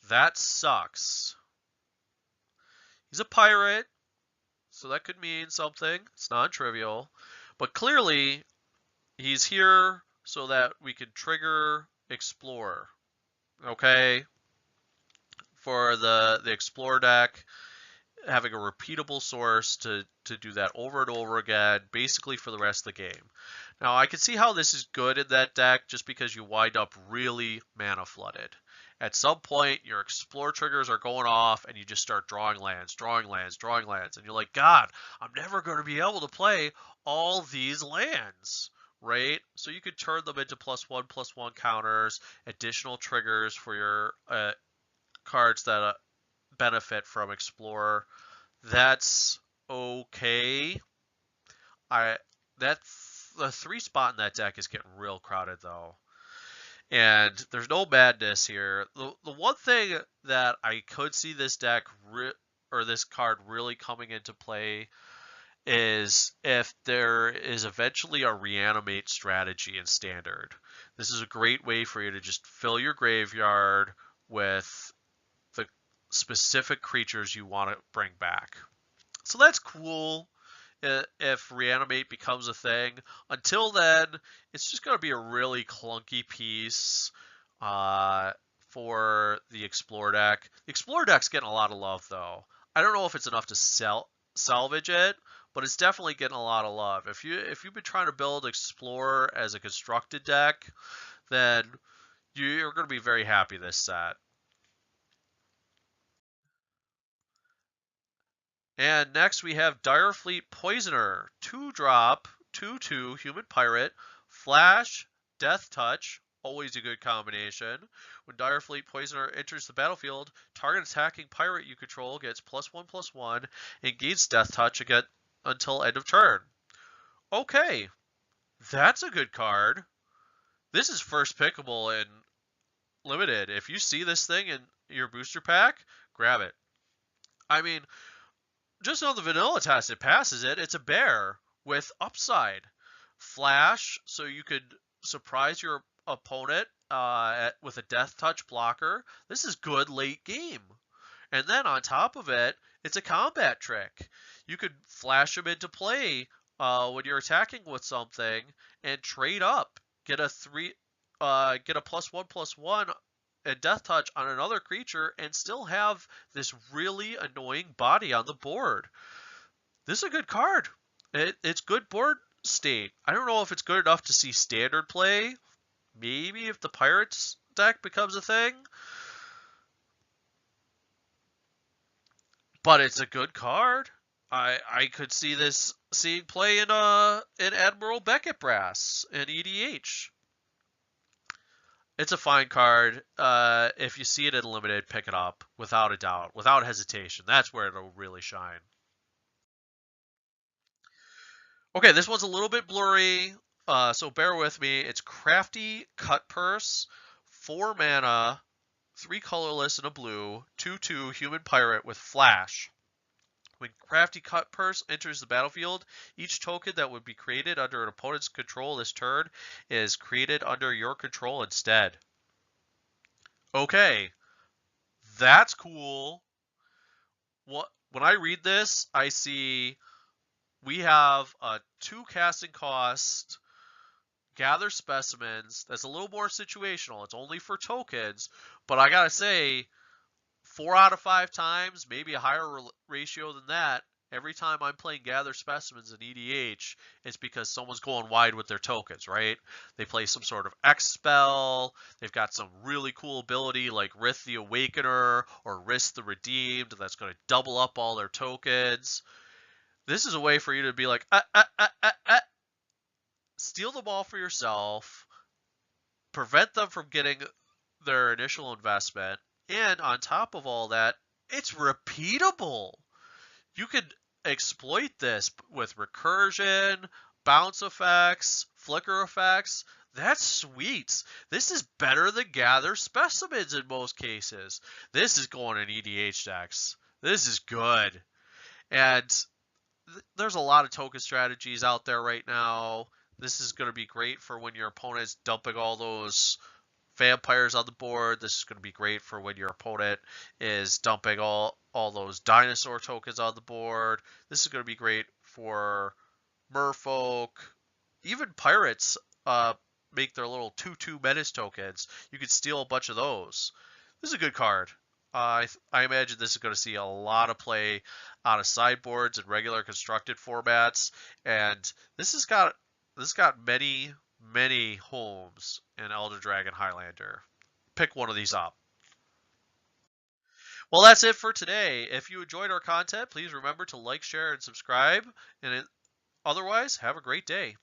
That sucks. He's a pirate, so that could mean something. It's non-trivial. But clearly, he's here so that we can trigger Explore. Okay, for the Explore deck, having a repeatable source to do that over and over again, basically for the rest of the game. Now, I can see how this is good in that deck just because you wind up really mana flooded. At some point, your Explore triggers are going off and you just start drawing lands, and you're like, God, I'm never going to be able to play all these lands. Right? So you could turn them into +1/+1 counters, additional triggers for your cards that benefit from Explorer. That's okay. The 3 spot in that deck is getting real crowded though. And there's no madness here. The one thing that I could see this deck or this card really coming into play is if there is eventually a reanimate strategy in Standard. This is a great way for you to just fill your graveyard with the specific creatures you want to bring back. So that's cool if reanimate becomes a thing. Until then, it's just going to be a really clunky piece for the Explore deck. The Explore deck's getting a lot of love, though. I don't know if it's enough to salvage it, but it's definitely getting a lot of love. If you've been trying to build Explorer as a constructed deck, then you're going to be very happy this set. And next we have Direfleet Poisoner, 2-drop, 2/2 human pirate, flash, death touch, always a good combination. When Direfleet Poisoner enters the battlefield, target attacking pirate you control gets +1/+1 and gains death touch again until end of turn. Okay, that's a good card. This is first pickable in Limited. If you see this thing in your booster pack, grab it. I mean, just on the vanilla test, it passes it. It's a bear with upside. Flash, so you could surprise your opponent with a death touch blocker. This is good late game. And then on top of it, it's a combat trick. You could flash them into play when you're attacking with something and trade up. Get a +1/+1 and death touch on another creature and still have this really annoying body on the board. This is a good card. It's good board state. I don't know if it's good enough to see standard play. Maybe if the Pirates deck becomes a thing. But it's a good card. I could see this seeing play in Admiral Beckett Brass in EDH. It's a fine card. If you see it in Limited, pick it up without a doubt, without hesitation. That's where it'll really shine. Okay, this one's a little bit blurry, so bear with me. It's Crafty Cut Purse, 4 mana, 3 colorless and a blue, 2/2 human pirate with flash. When Crafty Cut Purse enters the battlefield, each token that would be created under an opponent's control this turn is created under your control instead. Okay, that's cool. When I read this, I see we have a 2 casting cost Gather Specimens. That's a little more situational. It's only for tokens, but I gotta say, 4 out of 5 times, maybe a higher ratio than that, every time I'm playing Gather Specimens in EDH, it's because someone's going wide with their tokens, right? They play some sort of X spell, they've got some really cool ability like Rith the Awakener or Rith the Redeemed that's going to double up all their tokens. This is a way for you to be like, steal the ball for yourself, prevent them from getting their initial investment, and on top of all that, it's repeatable. You could exploit this with recursion, bounce effects, flicker effects. That's sweet. This is better than Gather Specimens in most cases. This is going in EDH decks. This is good. And there's a lot of token strategies out there right now. This is going to be great for when your opponent's dumping all those vampires on the board. This is going to be great for when your opponent is dumping all those dinosaur tokens on the board. This is going to be great for merfolk. Even pirates make their little 2/2 menace tokens. You can steal a bunch of those. This is a good card. I imagine this is going to see a lot of play out of sideboards and regular constructed formats, and this has got many homes in Elder Dragon Highlander. Pick one of these up. Well, that's it for today. If you enjoyed our content, please remember to like, share, and subscribe. And otherwise, have a great day.